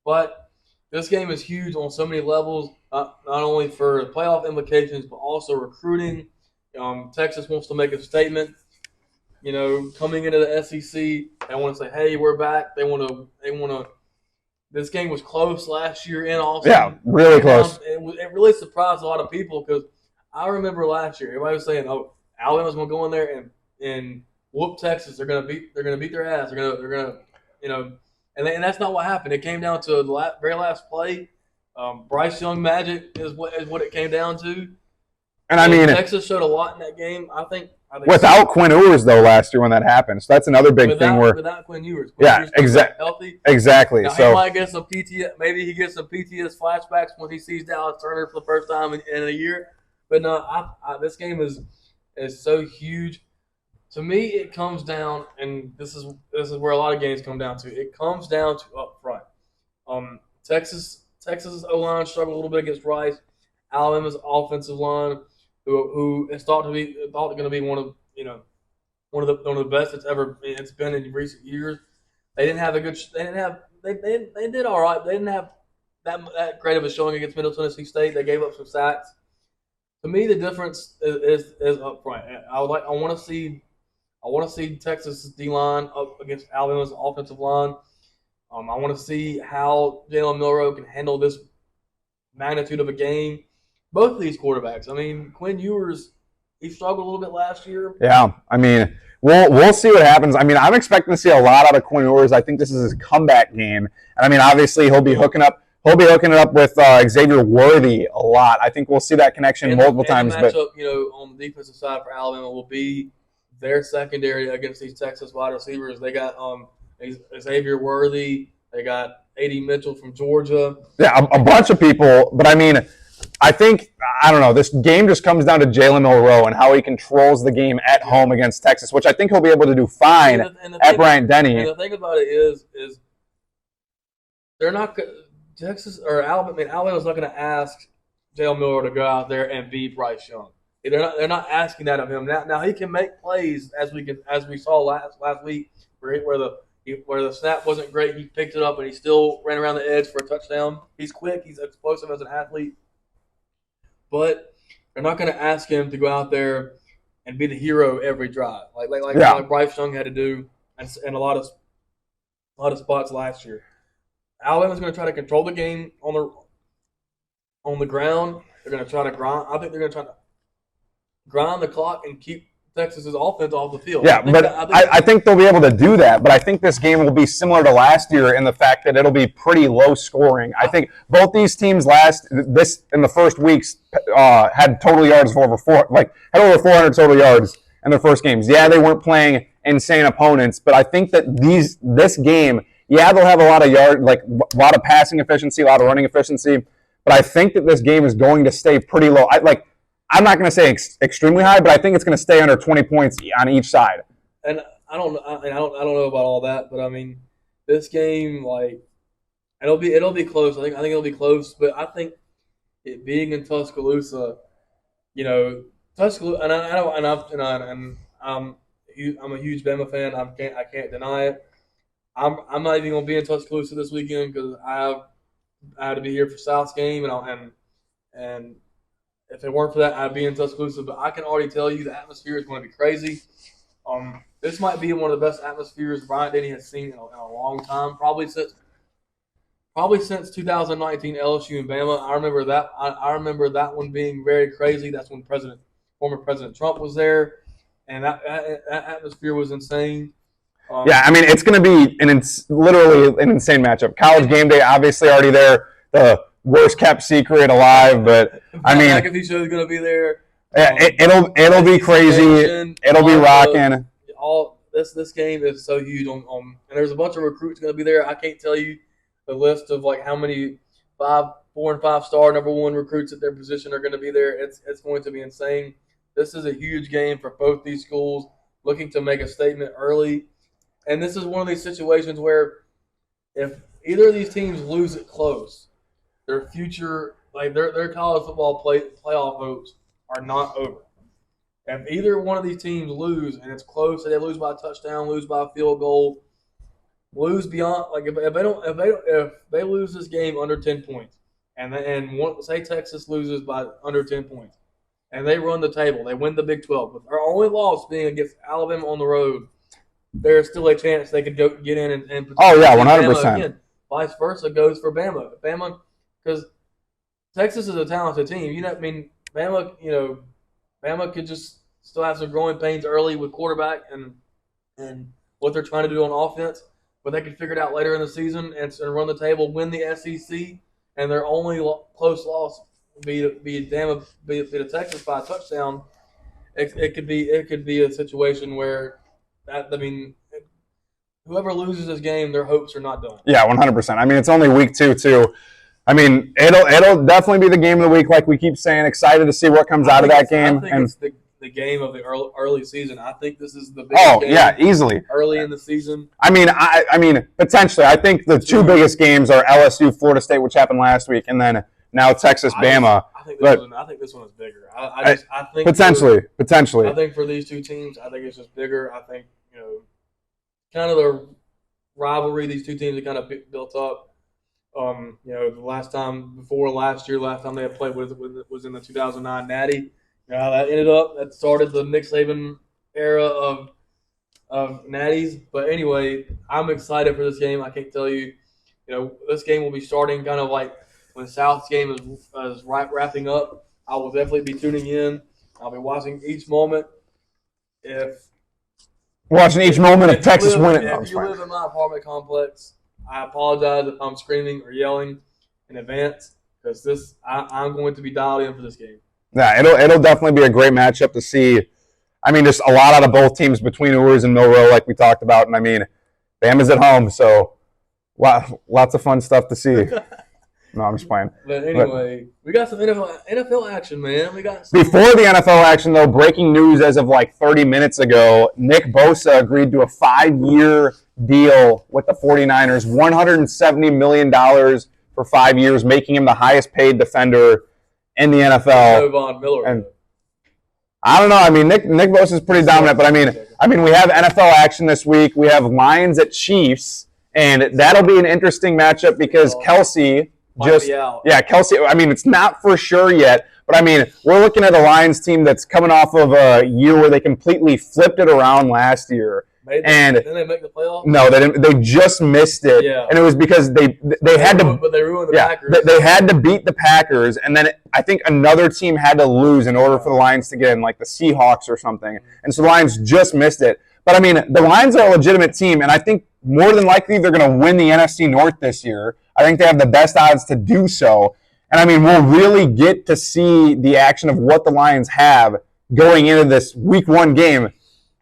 But this game is huge on so many levels, not only for playoff implications, but also recruiting. Texas wants to make a statement. Coming into the SEC, they want to say, "Hey, we're back." They want to. This game was close last year in Austin. Yeah, really close. It really surprised a lot of people because I remember last year everybody was saying, "Oh, Alabama's going to go in there and whoop Texas. They're going to beat their ass. They're gonna and that's not what happened. It came down to the very last play. Bryce Young magic is what it came down to. And I mean, Texas showed a lot in that game. I think without Quinn Ewers though last year when that happened, so that's another big thing without Quinn Ewers. Exactly. Exactly. Now, so he might get some PTS. Maybe he gets some PTS flashbacks when he sees Dallas Turner for the first time in a year. But no, this game is so huge. To me, it comes down, and this is where a lot of games come down to. It comes down to up front. Texas's O-line struggled a little bit against Rice. Alabama's offensive line, who is thought going to be one of the best it's been in recent years. They didn't have a good. They did all right. They didn't have that great of a showing against Middle Tennessee State. They gave up some sacks. To me, the difference is up front. I want to see Texas D-line up against Alabama's offensive line. I want to see how Jalen Milroe can handle this magnitude of a game. Both of these quarterbacks. I mean, Quinn Ewers, he struggled a little bit last year. Yeah, I mean, we'll see what happens. I mean, I'm expecting to see a lot out of Quinn Ewers. I think this is his comeback game, and I mean, obviously, he'll be hooking it up with Xavier Worthy a lot. I think we'll see that connection multiple times. The matchup, on the defensive side for Alabama will be their secondary against these Texas wide receivers. They got Xavier Worthy. They got A.D. Mitchell from Georgia. Yeah, a bunch of people. But I mean, I don't know. This game just comes down to Jalen Milroe and how he controls the game at home against Texas, which I think he'll be able to do fine at Bryant-Denny. And the thing about it is they're not Texas or Alabama. I mean, Alabama's not going to ask Jalen Milroe to go out there and beat Bryce Young. They're not asking that of him. Now he can make plays as we saw last week where the snap wasn't great. He picked it up and he still ran around the edge for a touchdown. He's quick. He's explosive as an athlete. But they're not going to ask him to go out there and be the hero every drive, like Bryce Young had to do in a lot of spots last year. Alabama's going to try to control the game on the ground. They're going to try to grind. I think they're going to try to grind the clock and keep Texas's offense off the field. Yeah, I think they'll be able to do that. But I think this game will be similar to last year in the fact that it'll be pretty low scoring. I think both these teams in the first weeks had total yards of over 400 total yards in their first games. Yeah, they weren't playing insane opponents, but I think that this game, yeah, they'll have a lot of a lot of passing efficiency, a lot of running efficiency. But I think that this game is going to stay pretty low. I'm not going to say extremely high, but I think it's going to stay under 20 points on each side. And I don't know about all that, but I mean, this game it'll be close. I think it'll be close, but I think it being in Tuscaloosa, Tuscaloosa, and I'm a huge Bama fan. I can't deny it. I'm not even going to be in Tuscaloosa this weekend because I had to be here for South's game, and if it weren't for that, I'd be in Tuscaloosa. But I can already tell you the atmosphere is going to be crazy. This might be one of the best atmospheres Bryant-Denny has seen in a long time, probably probably since 2019 LSU and Bama. I remember that. I remember that one being very crazy. That's when former President Trump was there, and that atmosphere was insane. Yeah, I mean, it's going to be literally an insane matchup. College game day, obviously already there. The worst kept secret alive, but I mean, McAfee show is going to be there. It'll be crazy. It'll be rocking. All this game is so huge and there's a bunch of recruits going to be there. I can't tell you the list of like how many 4 and 5 star number 1 recruits at their position are going to be there. It's going to be insane. This is a huge game for both these schools looking to make a statement early. And this is one of these situations where if either of these teams lose it close, their future, like their college football playoff hopes are not over. If either one of these teams lose and it's close, and they lose by a touchdown, lose by a field goal, lose beyond, like if they lose this game under 10 points, say Texas loses by under 10 points, and they run the table, they win the Big 12, with their only loss being against Alabama on the road. There's still a chance they could get in and oh yeah, 100%. Vice versa goes for Bama. Bama, because Texas is a talented team. Bama could just still have some growing pains early with quarterback and what they're trying to do on offense, but they could figure it out later in the season and run the table, win the SEC, and their only close loss be to Texas by a touchdown. It could be a situation where. Whoever loses this game, their hopes are not done. Yeah, 100%. I mean, it's only week 2, too. I mean, it'll definitely be the game of the week, like we keep saying. Excited to see what comes out of that game. I think it's the game of the early season. I think this is the biggest game. Yeah, easily. Early in the season. I mean, potentially. I think the 2 biggest games are LSU, Florida State, which happened last week, and then now Texas, Bama. I think this one is bigger. I think potentially. I think for these 2 teams, I think it's just bigger. I think kind of the rivalry these 2 teams have kind of built up. The last time they had played was in the 2009 Natty. That ended up that started the Nick Saban era of Natties. But anyway, I'm excited for this game. I can't tell you. This game will be starting kind of like when South's game is wrapping up. I will definitely be tuning in. I'll be watching each moment. Watching each moment of Texas winning. If you live in my apartment complex, I apologize if I'm screaming or yelling in advance because I'm going to be dialed in for this game. Yeah, it'll definitely be a great matchup to see. I mean, just a lot out of both teams between Ewers and Milroe, like we talked about. And I mean, Bama's at home, so lots of fun stuff to see. No, I'm just playing. But anyway, we got some NFL action, man. Before the NFL action, though, breaking news as of like 30 minutes ago, Nick Bosa agreed to a 5-year deal with the 49ers, $170 million for 5 years, making him the highest paid defender in the NFL. Von Miller. And I don't know. I mean, Nick Bosa is pretty dominant, but I mean, we have NFL action this week. We have Lions at Chiefs, and that'll be an interesting matchup because Kelsey. Kelsey. I mean, it's not for sure yet, but I mean, we're looking at a Lions team that's coming off of a year where they completely flipped it around last year. Didn't they make the playoffs? No, they didn't. They just missed it, and it was because they had to. But they ruined the Packers. They had to beat the Packers, and then I think another team had to lose in order for the Lions to get in, like the Seahawks or something. And so the Lions just missed it. But I mean, the Lions are a legitimate team, and I think more than likely they're going to win the NFC North this year. I think they have the best odds to do so. And I mean, we'll really get to see the action of what the Lions have going into this Week 1 game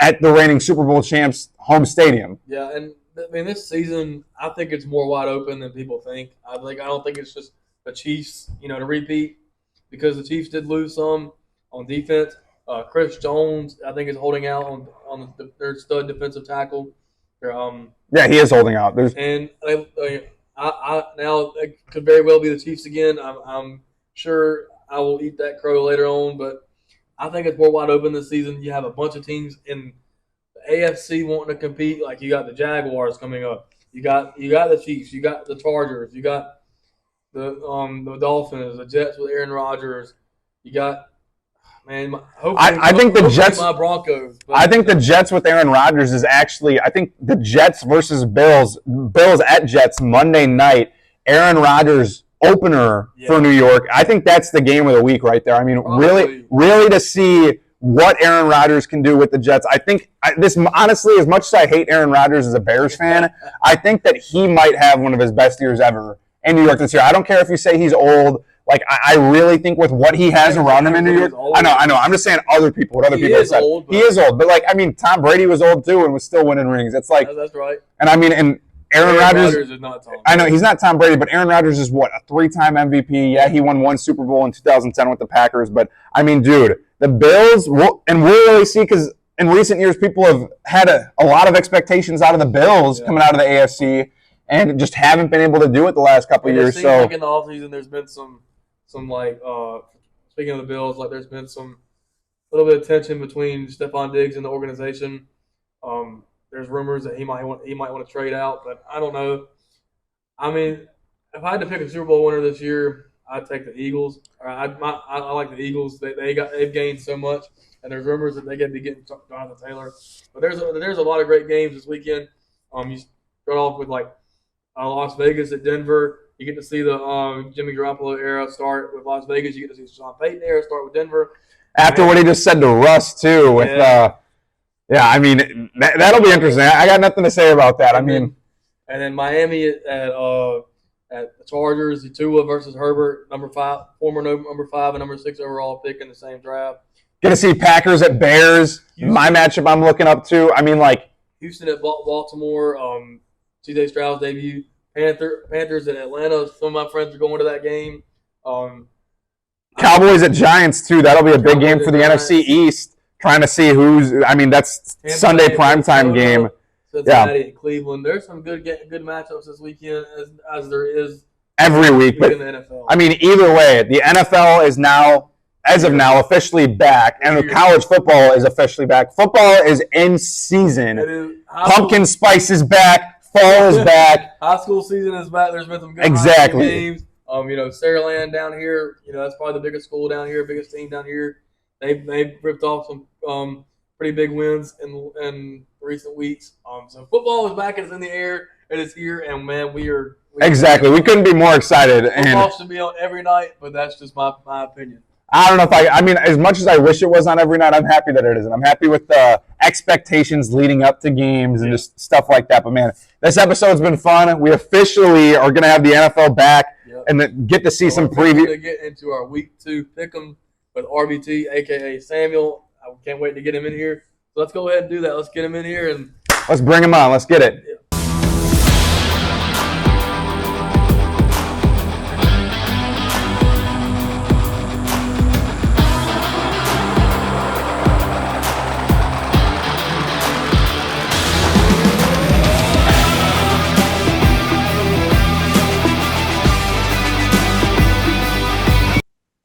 at the reigning Super Bowl champs' home stadium. Yeah, and I mean, this season, I think it's more wide open than people think. I don't think it's just the Chiefs, to repeat, because the Chiefs did lose some on defense. Chris Jones, I think, is holding out on their stud defensive tackle. Yeah, he is holding out. Now it could very well be the Chiefs again. I'm sure I will eat that crow later on, but I think it's more wide open this season. You have a bunch of teams in the AFC wanting to compete. Like you got the Jaguars coming up. You got the Chiefs. You got the Chargers. You got the Dolphins, the Jets with Aaron Rodgers. You got. Man, I think the Jets. My Broncos. I think the Jets with Aaron Rodgers is actually. I think the Jets versus Bills at Jets Monday night Aaron Rodgers opener for New York. I think that's the game of the week right there. I mean, really to see what Aaron Rodgers can do with the Jets. I think this, honestly, as much as I hate Aaron Rodgers as a Bears fan, I think that he might have one of his best years ever in New York this year. I don't care if you say he's old. Like, I really think with what he has around him in New York, I know. I'm just saying what other people have said. He is old, but like, I mean, Tom Brady was old too and was still winning rings. It's like, that's right. And I mean, and Aaron Rodgers is not Tom Brady. I know he's not Tom Brady, but Aaron Rodgers is what, a 3-time MVP. Yeah, he won 1 Super Bowl in 2010 with the Packers, but I mean, dude, the Bills, we'll really see, because in recent years, people have had a lot of expectations out of the Bills coming out of the AFC, and just haven't been able to do it the last couple of years. So, like in the offseason, there's been some like speaking of the Bills, like there's been some little bit of tension between Stephon Diggs and the organization. There's rumors that he might want to trade out, but I don't know. I mean, if I had to pick a Super Bowl winner this year, I'd take the Eagles. I like the Eagles. They've gained so much, and there's rumors that they could be getting Jonathan Taylor. But there's a lot of great games this weekend. You start off with like Las Vegas at Denver. You get to see the Jimmy Garoppolo era start with Las Vegas. You get to see Sean Payton era start with Denver. After what he just said to Russ too, with I mean that'll be interesting. I got nothing to say about that. And then Miami at the Chargers, Tua versus Herbert, former number 5 and number 6 overall pick in the same draft. Get to see Packers at Bears. My matchup I'm looking up to. I mean, like Houston at Baltimore. C.J. Stroud's debut. Panthers at Atlanta. Some of my friends are going to that game. Cowboys at Giants too. That'll be a big game for the NFC East. Trying to see who's. I mean, that's Sunday primetime game. Cincinnati at Cleveland. There's some good matchups this weekend, as there is every week. But in the NFL. I mean, either way, the NFL is now, as of now, officially back, and the college football is officially back. Football is in season. Pumpkin spice is back. Fall is back. High school season is back. There's been some good high school games. Saraland down here, that's probably the biggest school down here, biggest team down here. They've ripped off some pretty big wins in recent weeks. So football is back. It's in the air. It is here, and man, we exactly. We couldn't be more excited. Football should be on every night, but that's just my opinion. I don't know if I mean, as much as I wish it was on every night, I'm happy that it isn't. I'm happy with the expectations leading up to games and just stuff like that. But, man, this episode's been fun. We officially are going to have the NFL back and then get to see some preview. We're going to get into our Week 2 pick'em with RBT, a.k.a. Samuel. I can't wait to get him in here. So let's go ahead and do that. Let's get him in here. And let's bring him on. Let's get it. Yeah.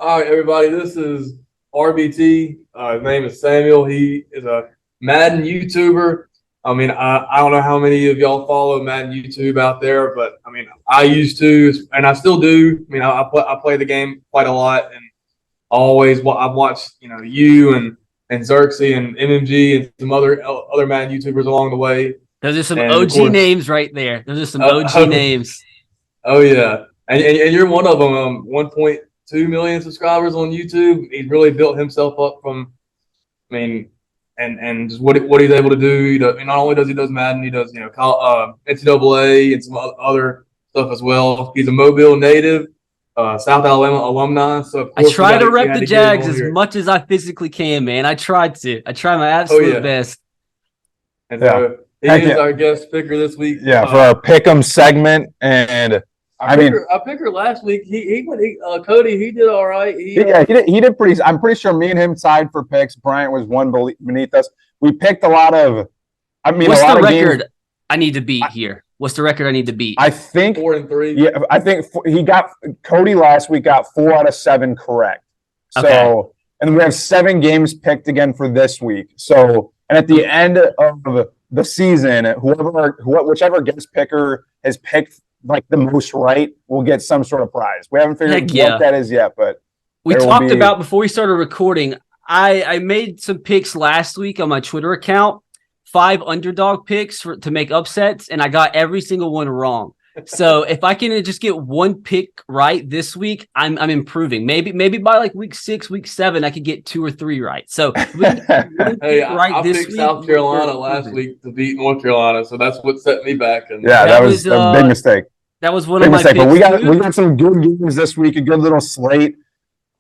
All right, everybody, this is RBT. His name is Samuel. He is a Madden YouTuber. I mean, I don't know how many of y'all follow Madden YouTube out there, but, I mean, I used to, and I still do. I mean, I play the game quite a lot, and I've watched, you and Xerxes and MMG and some other Madden YouTubers along the way. Those are some OG names right there. Those are some OG names. Oh, yeah. And you're one of them. 1.2 million subscribers on YouTube. He's really built himself up from, and just what he's able to do. Not only does he does Madden, he does NCAA and some other stuff as well. He's a Mobile native, South Alabama alumni. So of course I try to rep the Jags as much as I physically can, man. I try my absolute best. And so he is our guest picker this week. Yeah, for our pick'em segment. And I picker last week. Cody. He did all right. He did pretty. I'm pretty sure me and him tied for picks. Bryant was one beneath us. We picked a lot of. What's the record I need to beat here? What's the record I need to beat? I think 4-3. Yeah, I think Cody last week got 4 out of 7 correct. So, and we have 7 games picked again for this week. So, and at the end of the season, whichever guest picker has picked like the most right will get some sort of prize. We haven't figured what that is yet, but we talked about before we started recording. I made some picks last week on my Twitter account, 5 underdog picks to make upsets, and I got every single one wrong. So if I can just get one pick right this week, I'm improving. Maybe by like week 6, week 7, I could get 2 or 3 right. So if we can get one pick right I this picked week, South Carolina last week to beat North Carolina, so that's what set me back. And yeah, that was a big mistake. That was one Big of my mistake. But picks. we got some good games this week. A good little slate.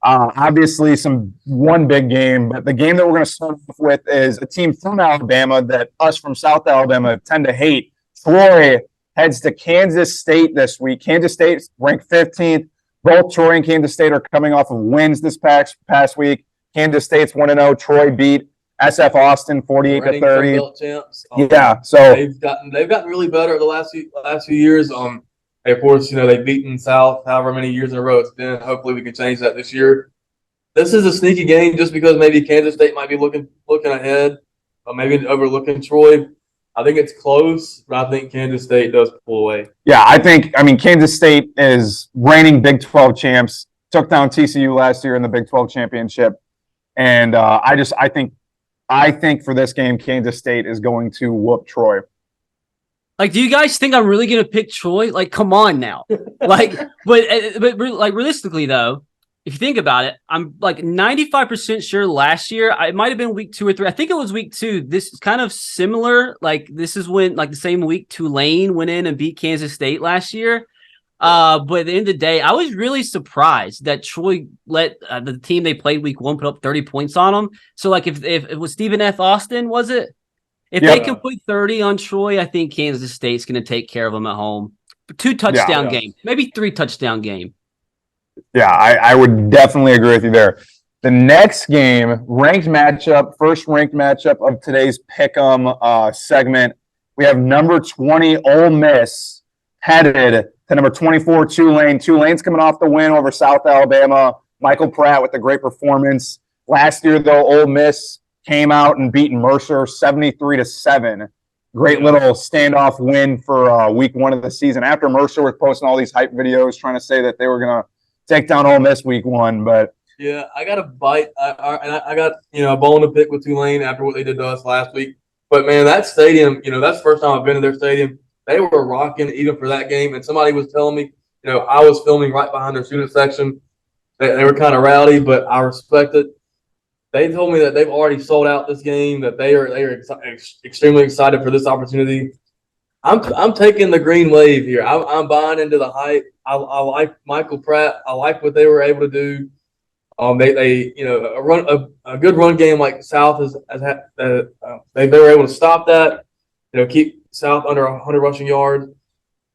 Obviously, one big game, but the game that we're going to start off with is a team from Alabama that us from South Alabama tend to hate. Troy heads to Kansas State this week. Kansas State ranked 15th. Both Troy and Kansas State are coming off of wins this past week. Kansas State's 1-0. Troy beat SF Austin 48-30. Yeah, so they've gotten really better the last few years. Of course, they've beaten South however many years in a row it's been. Hopefully, we can change that this year. This is a sneaky game just because maybe Kansas State might be looking ahead, or maybe overlooking Troy. I think it's close, but I think Kansas State does pull away. Yeah, I mean, Kansas State is reigning Big 12 champs, took down TCU last year in the Big 12 championship. And I think for this game, Kansas State is going to whoop Troy. Like, do you guys think I'm really going to pick Troy? Like, come on now. Like, but like realistically though, if you think about it, I'm like 95% sure last year, it might have been week 2 or 3. I think it was week 2. This is kind of similar. Like, this is when, like, the same week Tulane went in and beat Kansas State last year. But at the end of the day, I was really surprised that Troy let the team they played week 1 put up 30 points on them. So, like, if it was Stephen F. Austin, was it? If they can put 30 on Troy, I think Kansas State's going to take care of them at home. 2 touchdown game, maybe 3 touchdown game. Yeah, I would definitely agree with you there. The next game, first ranked matchup of today's Pick'em segment. We have number 20 Ole Miss headed to number 24 Tulane. Tulane's coming off the win over South Alabama. Michael Pratt with a great performance. Last year, though, Ole Miss came out and beat Mercer 73-7. Great little standoff win for week 1 of the season. After Mercer was posting all these hype videos trying to say that they were going to take down Ole Miss week 1, but yeah, I got a bite. I got a bone to pick with Tulane after what they did to us last week. But man, that stadium, that's the first time I've been to their stadium. They were rocking even for that game. And somebody was telling me, I was filming right behind their student section. They were kind of rowdy, but I respect it. They told me that they've already sold out this game. That they are extremely excited for this opportunity. I'm taking the green wave here. I'm buying into the hype. I like Michael Pratt. I like what they were able to do. They a good run game like South they were able to stop that. Keep South under 100 rushing yards.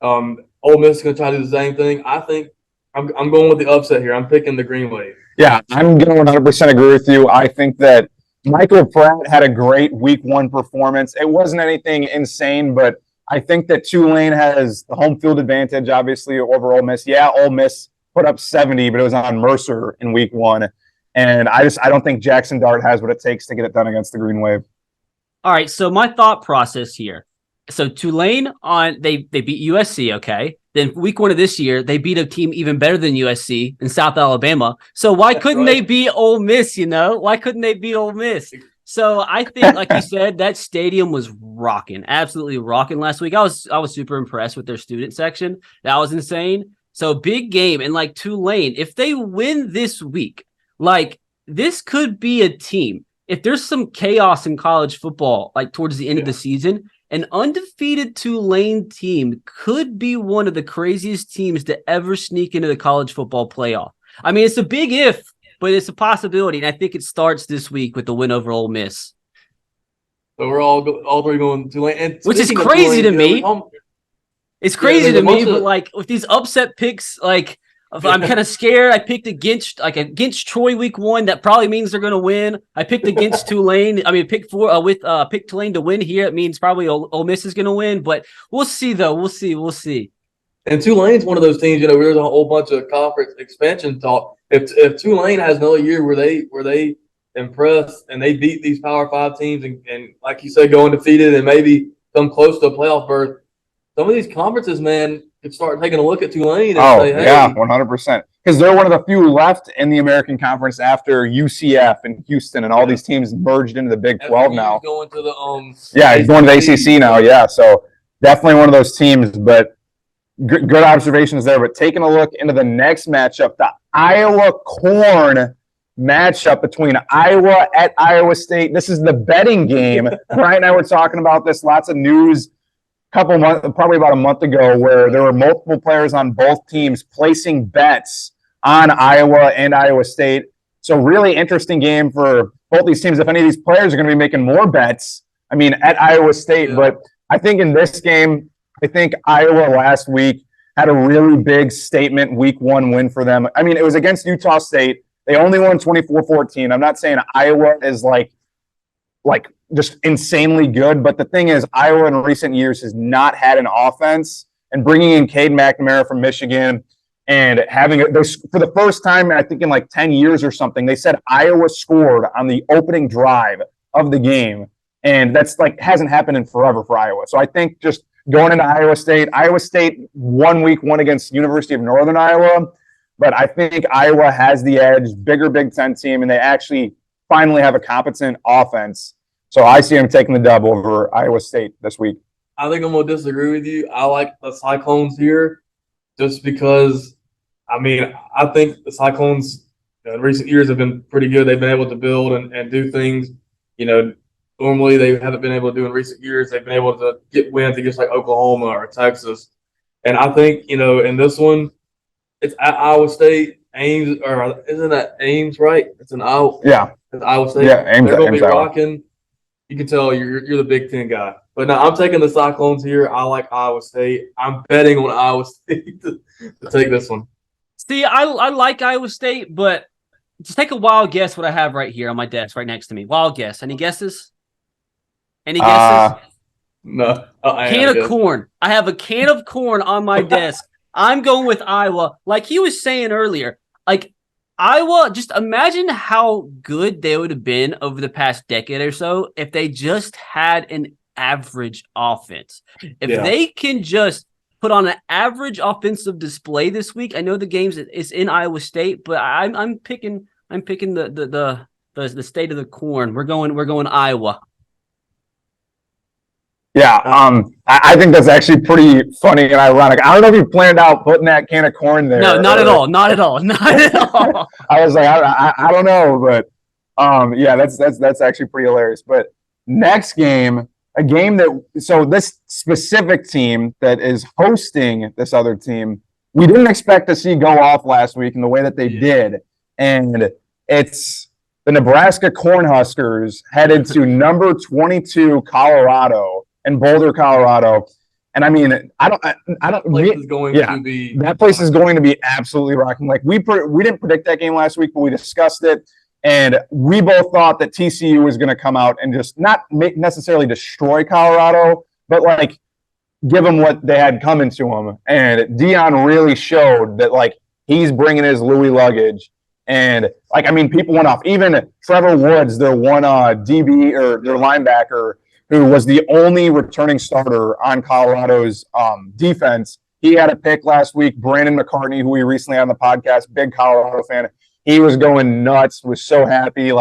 Ole Miss is going to try to do the same thing. I think I'm going with the upset here. I'm picking the green wave. Yeah, I'm going to 100% agree with you. I think that Michael Pratt had a great week 1 performance. It wasn't anything insane, but I think that Tulane has the home field advantage, obviously, over Ole Miss. Yeah, Ole Miss put up 70, but it was on Mercer in week 1. And I don't think Jackson Dart has what it takes to get it done against the Green Wave. All right, so my thought process here. So Tulane they beat USC, okay? Then week 1 of this year, they beat a team even better than USC in South Alabama. So why couldn't they beat Ole Miss, Why couldn't they beat Ole Miss? So I think, like you said, that stadium was rocking, absolutely rocking last week. I was super impressed with their student section. That was insane. So big game. And like Tulane, if they win this week, like this could be a team. If there's some chaos in college football, like towards the end of the season, an undefeated Tulane team could be one of the craziest teams to ever sneak into the college football playoff. I mean, it's a big if, but it's a possibility, and I think it starts this week with the win over Ole Miss. So we're all 3 going Tulane, which is crazy to me. It's crazy to me, but like with these upset picks, like I'm kind of scared. I picked against Troy week 1. That probably means they're going to win. I picked against Tulane. I mean, pick Tulane to win here. It means probably Ole Miss is going to win, but we'll see though. We'll see. And Tulane's one of those teams. There's a whole bunch of conference expansion talk. If Tulane has another year where they impress and they beat these Power 5 teams and like you said, go undefeated and maybe come close to a playoff berth, some of these conferences, man, could start taking a look at Tulane and say, hey. Yeah, 100%. Because they're one of the few left in the American Conference after UCF and Houston and all these teams merged into the Big 12 now. Going to the he's going to the ACC now, yeah. So definitely one of those teams. But good observations there. But taking a look into the next matchup, the Iowa-Corn matchup between Iowa at Iowa State. This is the betting game. Brian and I were talking about this. Lots of news probably about a month ago, where there were multiple players on both teams placing bets on Iowa and Iowa State. So really interesting game for both these teams. If any of these players are going to be making more bets, at Iowa State. Yeah. But I think in this game, I think Iowa last week had a really big statement week 1 win for them. It was against Utah State. They only won 24-14. I'm not saying Iowa is like just insanely good, but the thing is, Iowa in recent years has not had an offense, and bringing in Cade McNamara from Michigan and having for the first time, I think in like 10 years or something, they said Iowa scored on the opening drive of the game, and that's hasn't happened in forever for Iowa. So I think just going into Iowa State 1 week won against University of Northern Iowa, but I think Iowa has the edge, bigger Big Ten team, and they actually finally have a competent offense. So I see them taking the dub over Iowa State this week. I think I'm going to disagree with you. I like the Cyclones here just because, I think the Cyclones in recent years have been pretty good. They've been able to build and do things, normally they haven't been able to do in recent years. They've been able to get wins against like Oklahoma or Texas. And I think, in this one, it's at Iowa State. Ames, or isn't that Ames, right? It's an Iowa. Yeah. It's Iowa State. Yeah, Ames. They're going to be Iowa. rocking. You can tell you're the Big Ten guy. But no, I'm taking the Cyclones here. I like Iowa State. I'm betting on Iowa State to take this one. See, I like Iowa State, but just take a wild guess what I have right here on my desk right next to me. Wild guess. Any guesses? Any guesses? No. Can of corn. I have a can of corn on my desk. I'm going with Iowa. Like he was saying earlier, Iowa, just imagine how good they would have been over the past decade or so if they just had an average offense. If they can just put on an average offensive display this week, I know the game is in Iowa State, but I'm picking the state of the corn. We're going Iowa. Yeah, I think that's actually pretty funny and ironic. I don't know if you planned out putting that can of corn there. No, not at all. Not at all. Not at all. I was like, I don't know, but that's actually pretty hilarious. But next game, a game so this specific team that is hosting this other team, we didn't expect to see go off last week in the way that they did, and it's the Nebraska Cornhuskers headed to number 22 Colorado. In Boulder, Colorado, and that place is going to be absolutely rocking. We didn't predict that game last week, but we discussed it, and we both thought that TCU was going to come out and just not necessarily destroy Colorado, but give them what they had coming to them. And Dion really showed that he's bringing his Louis luggage, and people went off. Even Trevor Woods, their one DB or their linebacker, who was the only returning starter on Colorado's defense. He had a pick last week. Brandon McCartney, who we recently had on the podcast, big Colorado fan, he was going nuts, was so happy.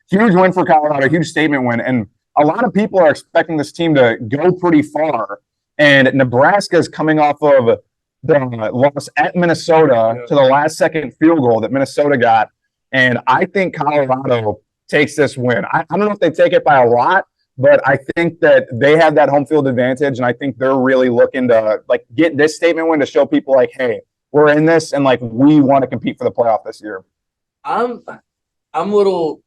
Huge win for Colorado, huge statement win. And a lot of people are expecting this team to go pretty far. And Nebraska is coming off of the loss at Minnesota to the last second field goal that Minnesota got. And I think Colorado takes this win. I don't know if they take it by a lot, but I think that they have that home field advantage, and I think they're really looking to get this statement win to show people hey, we're in this, and we want to compete for the playoff this year. I'm a little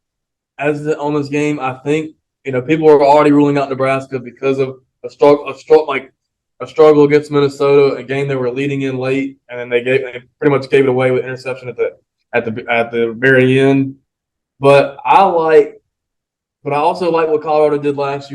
hesitant on this game. I think people are already ruling out Nebraska because of a struggle against Minnesota, a game they were leading in late, and then they pretty much gave it away with interception at the very end. But I also like what Colorado did last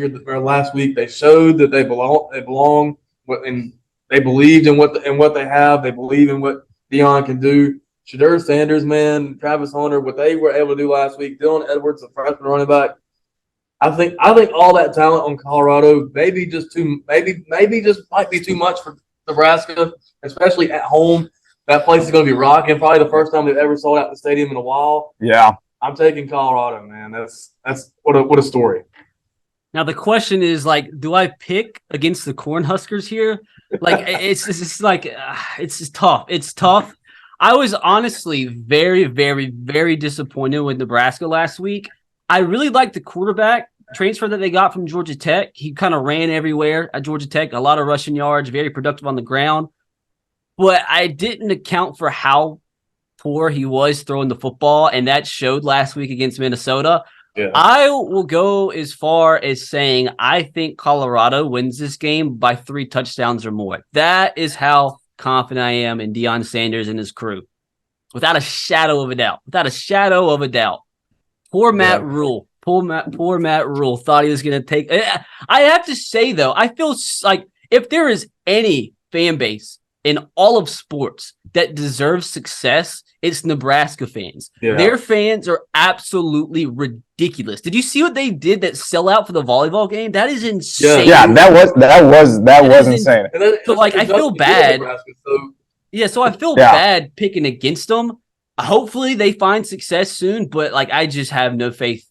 week. They showed that they belong, and they believed in what they have. They believe in what Dion can do. Shadur Sanders, man, Travis Hunter, what they were able to do last week. Dylan Edwards, the freshman running back. I think all that talent on Colorado maybe just might be too much for Nebraska, especially at home. That place is going to be rocking. Probably the first time they've ever sold out the stadium in a while. Yeah. I'm taking Colorado, man. That's what a story. Now the question is like, do I pick against the Cornhuskers here? Like it's tough. It's tough. I was honestly very, very, very disappointed with Nebraska last week. I really liked the quarterback transfer that they got from Georgia Tech. He kind of ran everywhere at Georgia Tech, a lot of rushing yards, very productive on the ground. But I didn't account for how poor he was throwing the football, and that showed last week against Minnesota. Yeah. I will go as far as saying I think Colorado wins this game by 3 touchdowns or more. That is how confident I am in Deion Sanders and his crew. Without a shadow of a doubt. Without a shadow of a doubt. Poor Matt Rule. Poor Matt Rule thought he was going to take. I have to say, though, I feel like if there is any fan base in all of sports that deserves success, it's Nebraska fans. Yeah. Their fans are absolutely ridiculous. Did you see what they did that sell out for the volleyball game? That is insane. Yeah, that was insane. So like I feel bad. So I feel bad picking against them. Hopefully they find success soon, but like I just have no faith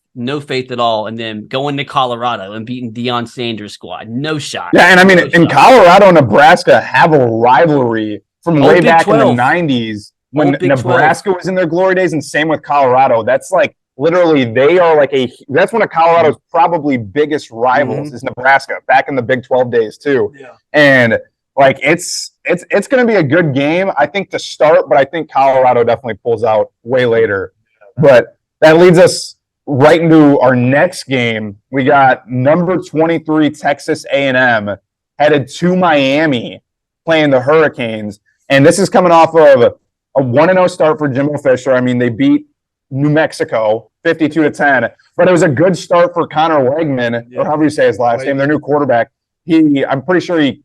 at all in them going to Colorado and beating Deion Sanders' squad. No shot. Yeah, and I mean, in Colorado and Nebraska have a rivalry from way back in the 90s when Nebraska was in their glory days, and same with Colorado. That's like literally they are like that's one of Colorado's probably biggest rivals is Nebraska back in the Big 12 days too. Yeah. And like it's going to be a good game, I think, to start, but I think Colorado definitely pulls out way later. But that leads us right into our next game. We got number 23 Texas A&M headed to Miami playing the Hurricanes. And this is coming off of a 1-0 start for Jimbo Fisher. I mean, they beat New Mexico 52-10, but it was a good start for Connor Wegman, or however you say his last name, their new quarterback. I'm pretty sure he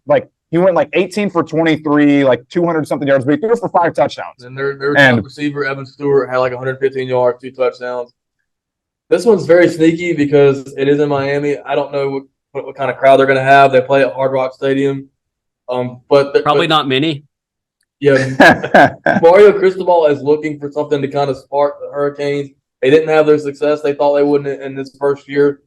went like 18 for 23, like 200 something yards, but he threw for 5 touchdowns. And their top receiver, Evan Stewart, had like 115 yards, 2 touchdowns. This one's very sneaky because it is in Miami. I don't know what kind of crowd they're going to have. They play at Hard Rock Stadium. But probably not many. Yeah, Mario Cristobal is looking for something to kind of spark the Hurricanes. They didn't have their success they thought they would in this first year.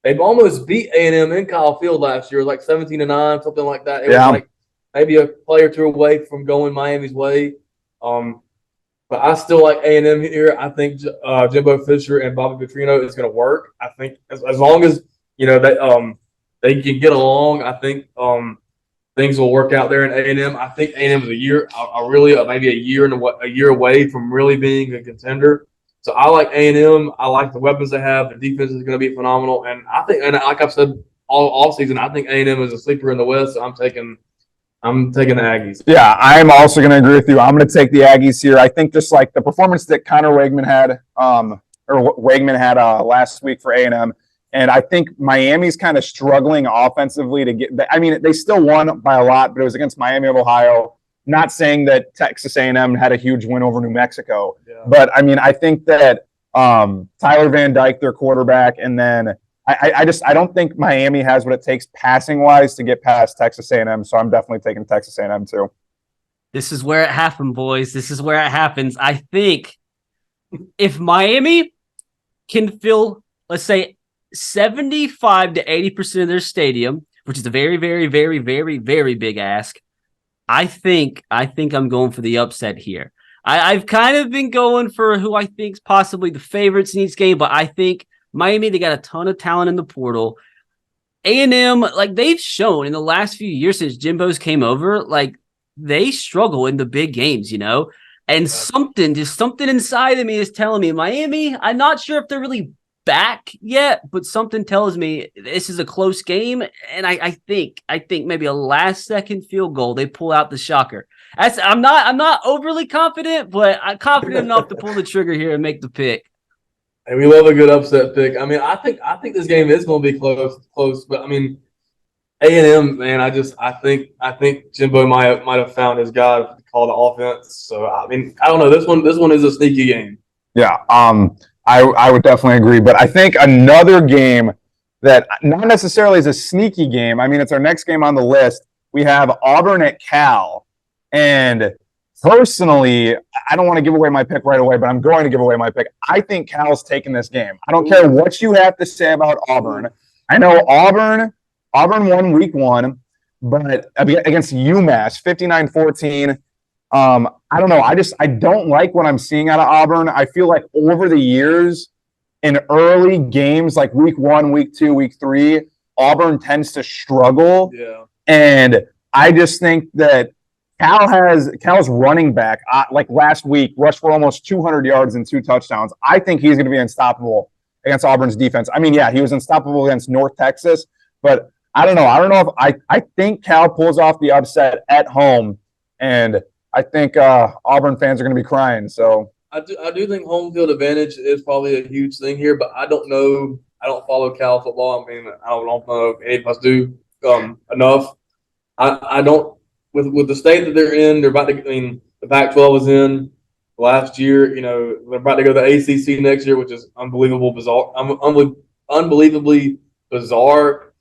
They've almost beat A&M in Kyle Field last year, like 17-9, something like that. It was like maybe a play or two away from going Miami's way. But I still like A&M here. I think Jimbo Fisher and Bobby Petrino is going to work. I think as long as they can get along, I think things will work out there in A&M. I think A&M is a year, maybe a year away from really being a contender. So I like A&M. I like the weapons they have. The defense is going to be phenomenal, and I think, and like I've said all season, I think A&M is a sleeper in the West. So I'm taking the Aggies. Yeah, I'm also going to agree with you. I'm going to take the Aggies here. I think just like the performance that Connor Wegman had, last week for A&M, and I think Miami's kind of struggling offensively to get. I mean, they still won by a lot, but it was against Miami of Ohio. Not saying that Texas A&M had a huge win over New Mexico, but I mean, I think that Tyler Van Dyke, their quarterback, and then I don't think Miami has what it takes passing wise to get past Texas A&M. So I'm definitely taking Texas A&M too. This is where it happened, boys. This is where it happens. I think if Miami can fill, let's say, 75 to 80% of their stadium, which is a very, very, very, very, very big ask, I think I'm going for the upset here. I've kind of been going for who I think is possibly the favorites in each game, but I think Miami, they got a ton of talent in the portal. A&M, like they've shown in the last few years since Jimbo's came over, like they struggle in the big games, and something inside of me is telling me Miami, I'm not sure if they're really back yet, but something tells me this is a close game, and I think maybe a last second field goal they pull out the shocker. I'm not overly confident, but I'm confident enough to pull the trigger here and make the pick. And we love a good upset pick. I mean, I think this game is going to be close, but I mean, A&M, man, I think Jimbo might have found his guy to call the offense. So I mean, I don't know. This one is a sneaky game. Yeah. I would definitely agree. But I think another game that not necessarily is a sneaky game. I mean, it's our next game on the list. We have Auburn at Cal. And personally, I don't want to give away my pick right away, but I'm going to give away my pick. I think Cal's taking this game. I don't care what you have to say about Auburn. I know Auburn won week 1, but against UMass, 59-14. I don't know. I don't like what I'm seeing out of Auburn. I feel like over the years, in early games like week 1, week 2, week 3, Auburn tends to struggle. Yeah. And I just think that Cal's running back, like last week, rushed for almost 200 yards and 2 touchdowns. I think he's going to be unstoppable against Auburn's defense. I mean, yeah, he was unstoppable against North Texas, but I don't know. I don't know if I think Cal pulls off the upset at home, and I think Auburn fans are going to be crying. So I do think home field advantage is probably a huge thing here, but I don't know. I don't follow Cal football. I mean, I don't know if any of us do enough. I don't with the state that they're in. They're about to. I mean, the Pac-12 was in last year. You know, they're about to go to the ACC next year, which is unbelievably bizarre.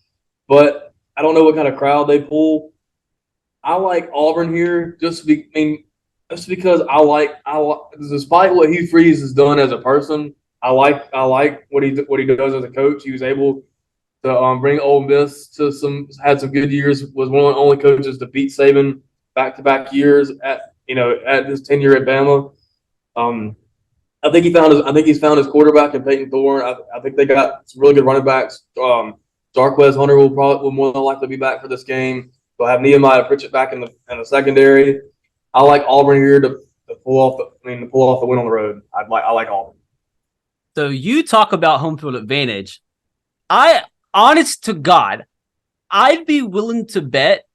But I don't know what kind of crowd they pull. I like Auburn here just because I like despite what Hugh Freeze has done as a person, I like what he does as a coach. He was able to bring Ole Miss had some good years. Was one of the only coaches to beat Saban back-to-back years at his tenure at Bama. I think he's found his quarterback in Peyton Thorne. I think they got some really good running backs. Jarquez Hunter will more than likely be back for this game. They'll have Nehemiah Pritchett back in the secondary. I like Auburn here to pull off the win on the road. I like Auburn. So you talk about home field advantage. Honest to God, I'd be willing to bet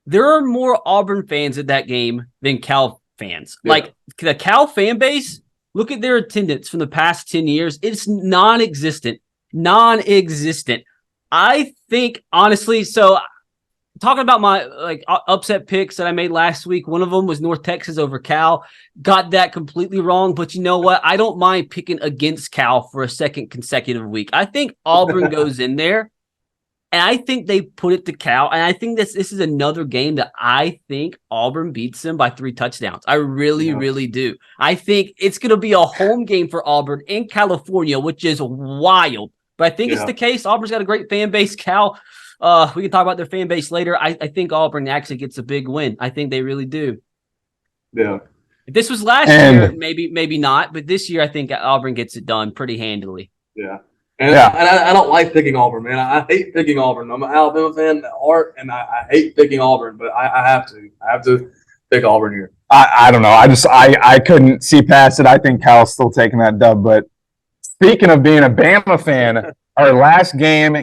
there are more Auburn fans at that game than Cal fans. Yeah. Like the Cal fan base, look at their attendance from the past 10 years. It's non-existent. I think, honestly, so talking about my upset picks that I made last week, one of them was North Texas over Cal. Got that completely wrong, but you know what? I don't mind picking against Cal for a second consecutive week. I think Auburn goes in there, and I think they put it to Cal, and I think this is another game that I think Auburn beats them by 3 touchdowns. I really do. I think it's going to be a home game for Auburn in California, which is wild. But I think it's the case. Auburn's got a great fan base. Cal, we can talk about their fan base later. I think Auburn actually gets a big win. I think they really do. Yeah. If this was last year, maybe not. But this year, I think Auburn gets it done pretty handily. Yeah. And I don't like picking Auburn, man. I hate picking Auburn. I'm an Alabama fan at heart, and I hate picking Auburn. But I have to. I have to pick Auburn here. I don't know. I couldn't see past it. I think Cal's still taking that dub. But speaking of being a Bama fan, our last game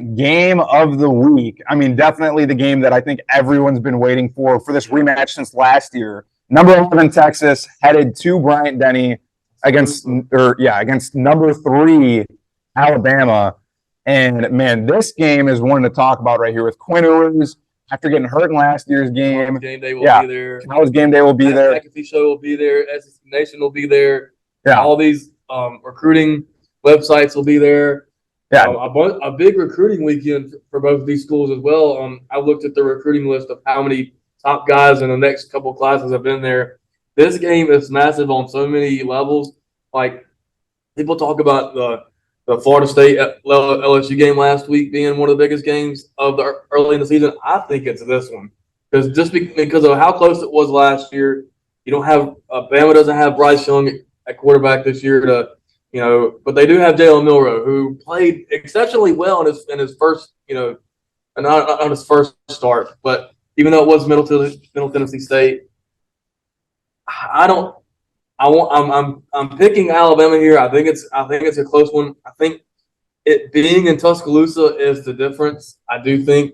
of the week. I mean, definitely the game that I think everyone's been waiting for this rematch since last year. Number 11 Texas headed to Bryant-Denny against number 3 Alabama. And man, this game is one to talk about right here with Quinn Ewers after getting hurt in last year's game. College game day will be there. College game day will be there. McAfee show will be there. SEC Nation will be there. Yeah. All these recruiting websites will be there. Yeah, a big recruiting weekend for both of these schools as well. I looked at the recruiting list of how many top guys in the next couple of classes have been there. This game is massive on so many levels. Like people talk about the Florida State LSU game last week being one of the biggest games of the early in the season. I think it's this one because of how close it was last year. You don't have Bama doesn't have Bryce Young at quarterback this year but they do have Jalen Milroe, who played exceptionally well in his first, not on his first start. But even though it was Middle Tennessee State, I'm picking Alabama here. I think it's a close one. I think it being in Tuscaloosa is the difference. I do think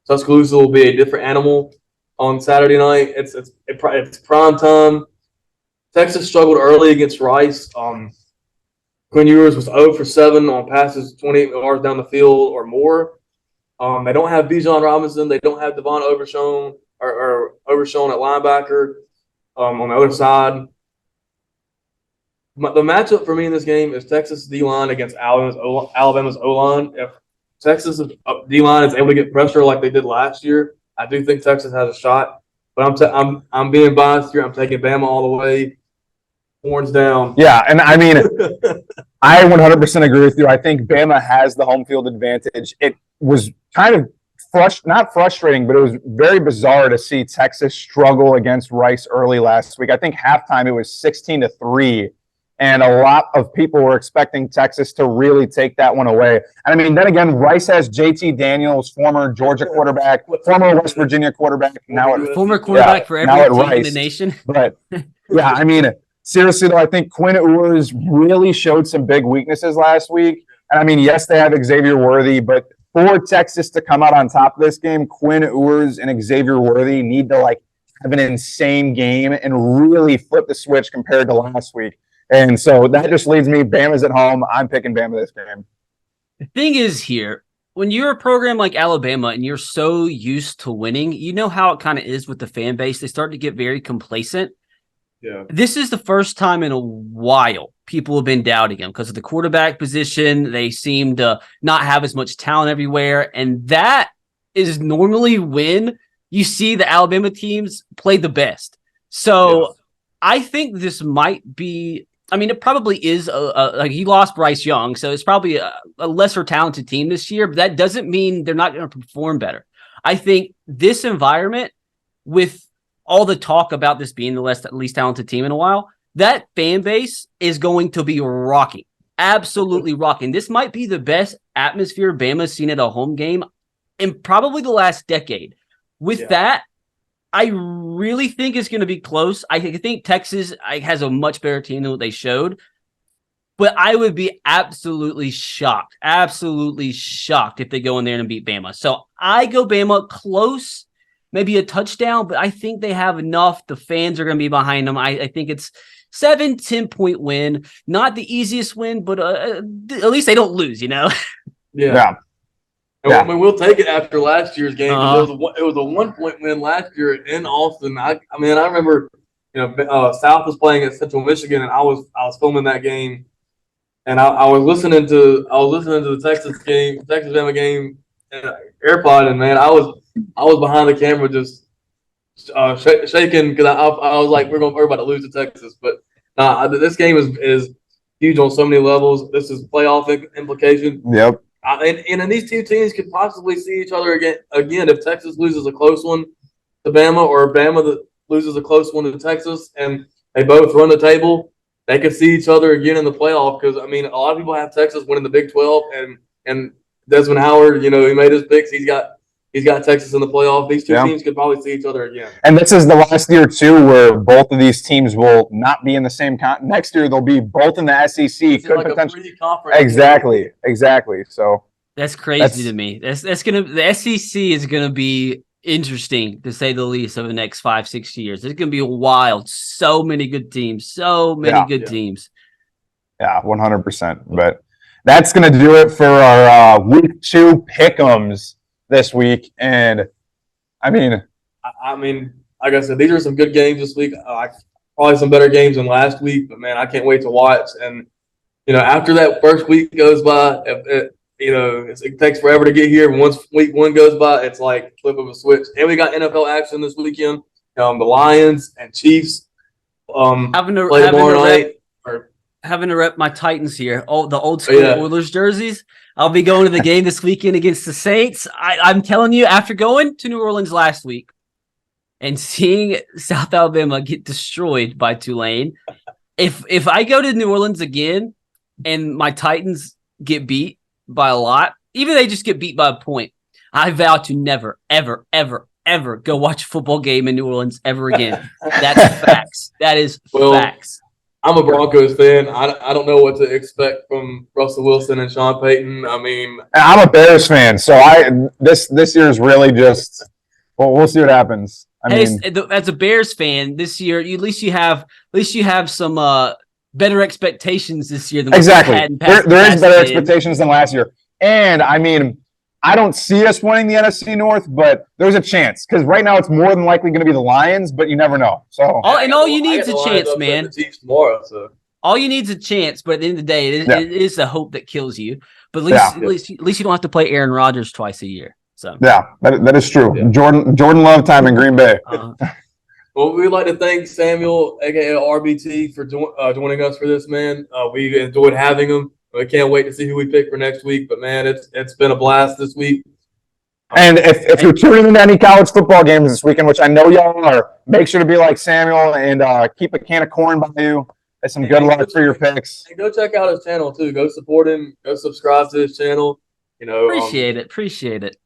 Tuscaloosa will be a different animal on Saturday night. It's prime time. Texas struggled early against Rice. Quinn Ewers was 0 for 7 on passes 28 yards down the field or more. They don't have Bijan Robinson. They don't have Devon Overshown or Overshown at linebacker on the other side. The matchup for me in this game is Texas D-line against Alabama's O-line. If Texas D-line is able to get pressure like they did last year, I do think Texas has a shot. But I'm being biased here. I'm taking Bama all the way. Horns down. Yeah, and I mean, I 100% agree with you. I think Bama has the home field advantage. It was kind of not frustrating, but it was very bizarre to see Texas struggle against Rice early last week. I think halftime it was 16-3, and a lot of people were expecting Texas to really take that one away. And I mean, then again, Rice has JT Daniels, former Georgia quarterback, former West Virginia quarterback, former quarterback for every team in the nation. But yeah, I mean, seriously though, I think Quinn Ewers really showed some big weaknesses last week. And I mean, yes, they have Xavier Worthy, but for Texas to come out on top of this game, Quinn Ewers and Xavier Worthy need to have an insane game and really flip the switch compared to last week. And so that just leads me, Bama's at home. I'm picking Bama this game. The thing is here, when you're a program like Alabama and you're so used to winning, you know how it kind of is with the fan base. They start to get very complacent. Yeah. This is the first time in a while people have been doubting him because of the quarterback position. They seem to not have as much talent everywhere. And that is normally when you see the Alabama teams play the best. So I think this might be, I mean, it probably is like he lost Bryce Young, so it's probably a lesser talented team this year, but that doesn't mean they're not going to perform better. I think this environment, with all the talk about this being the least talented team in a while, that fan base is going to be rocking, absolutely rocking. This might be the best atmosphere Bama's seen at a home game in probably the last decade. With that, I really think it's going to be close. I think Texas has a much better team than what they showed, but I would be absolutely shocked if they go in there and beat Bama. So I go Bama close, maybe a touchdown, but I think they have enough. The fans are going to be behind them. I think it's 7-10 point win. Not the easiest win, but at least they don't lose, you know? Yeah. I mean, we'll take it after last year's game. It was a 1 point win last year in Austin. I remember, South was playing at Central Michigan, and I was filming that game, and I was listening to the Texas Bama game AirPod, and man, I was behind the camera just shaking because I was like, we're about to lose to Texas, but this game is huge on so many levels. This is playoff implication. Yep. And these two teams could possibly see each other again if Texas loses a close one to Bama, or Bama loses a close one to Texas, and they both run the table. They could see each other again in the playoff because, I mean, a lot of people have Texas winning the Big 12, and Desmond Howard, he made his picks. He's got Texas in the playoff. These two teams could probably see each other again. And this is the last year, too, where both of these teams will not be in the same next year, they'll be both in the SEC. Could like potentially Exactly. So that's crazy to me. The SEC is gonna be interesting, to say the least, over the next 5-6 years. It's gonna be wild. So many good teams. Teams. Yeah, 100%. But that's gonna do it for our week 2 pick'ems this week. And I mean, like I said, these are some good games this week. Probably some better games than last week, but man, I can't wait to watch. And after that first week goes by, it takes forever to get here. Once week 1 goes by, it's like flip of a switch. And we got NFL action this weekend. The Lions and Chiefs having to rep my Titans here. Oh, the old school Oilers jerseys. I'll be going to the game this weekend against the Saints. I'm telling you, after going to New Orleans last week and seeing South Alabama get destroyed by Tulane, if I go to New Orleans again and my Titans get beat by a lot, even if they just get beat by a point, I vow to never, ever, ever, ever go watch a football game in New Orleans ever again. That's facts. That is facts. I'm a Broncos fan. I don't know what to expect from Russell Wilson and Sean Payton. I mean, I'm a Bears fan, so this year is really just we'll see what happens. As a Bears fan, this year at least you have some better expectations this year than what exactly. We had in there is better expectations than last year, and I mean, I don't see us winning the NFC North, but there's a chance because right now it's more than likely going to be the Lions, but you never know. So all you need is a chance, man. The Chiefs tomorrow, so. All you need is a chance, but at the end of the day, it is the hope that kills you. But at least you don't have to play Aaron Rodgers twice a year. So that is true. Yeah. Jordan Love time in Green Bay. Well, we'd like to thank Samuel, aka RBT, for joining us for this, man. We enjoyed having him. We can't wait to see who we pick for next week. But man, it's been a blast this week. And if you're tuning into any college football games this weekend, which I know y'all are, make sure to be like Samuel and keep a can of corn by you. That's some good luck for your picks. And go check out his channel too. Go support him. Go subscribe to his channel. Appreciate it.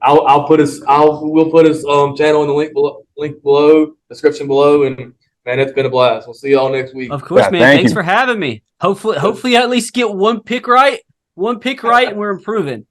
We'll put his channel in the link below, description below, and man, it's been a blast. We'll see y'all next week. Of course, man. Thanks for having me. Hopefully, I at least get one pick right, and we're improving.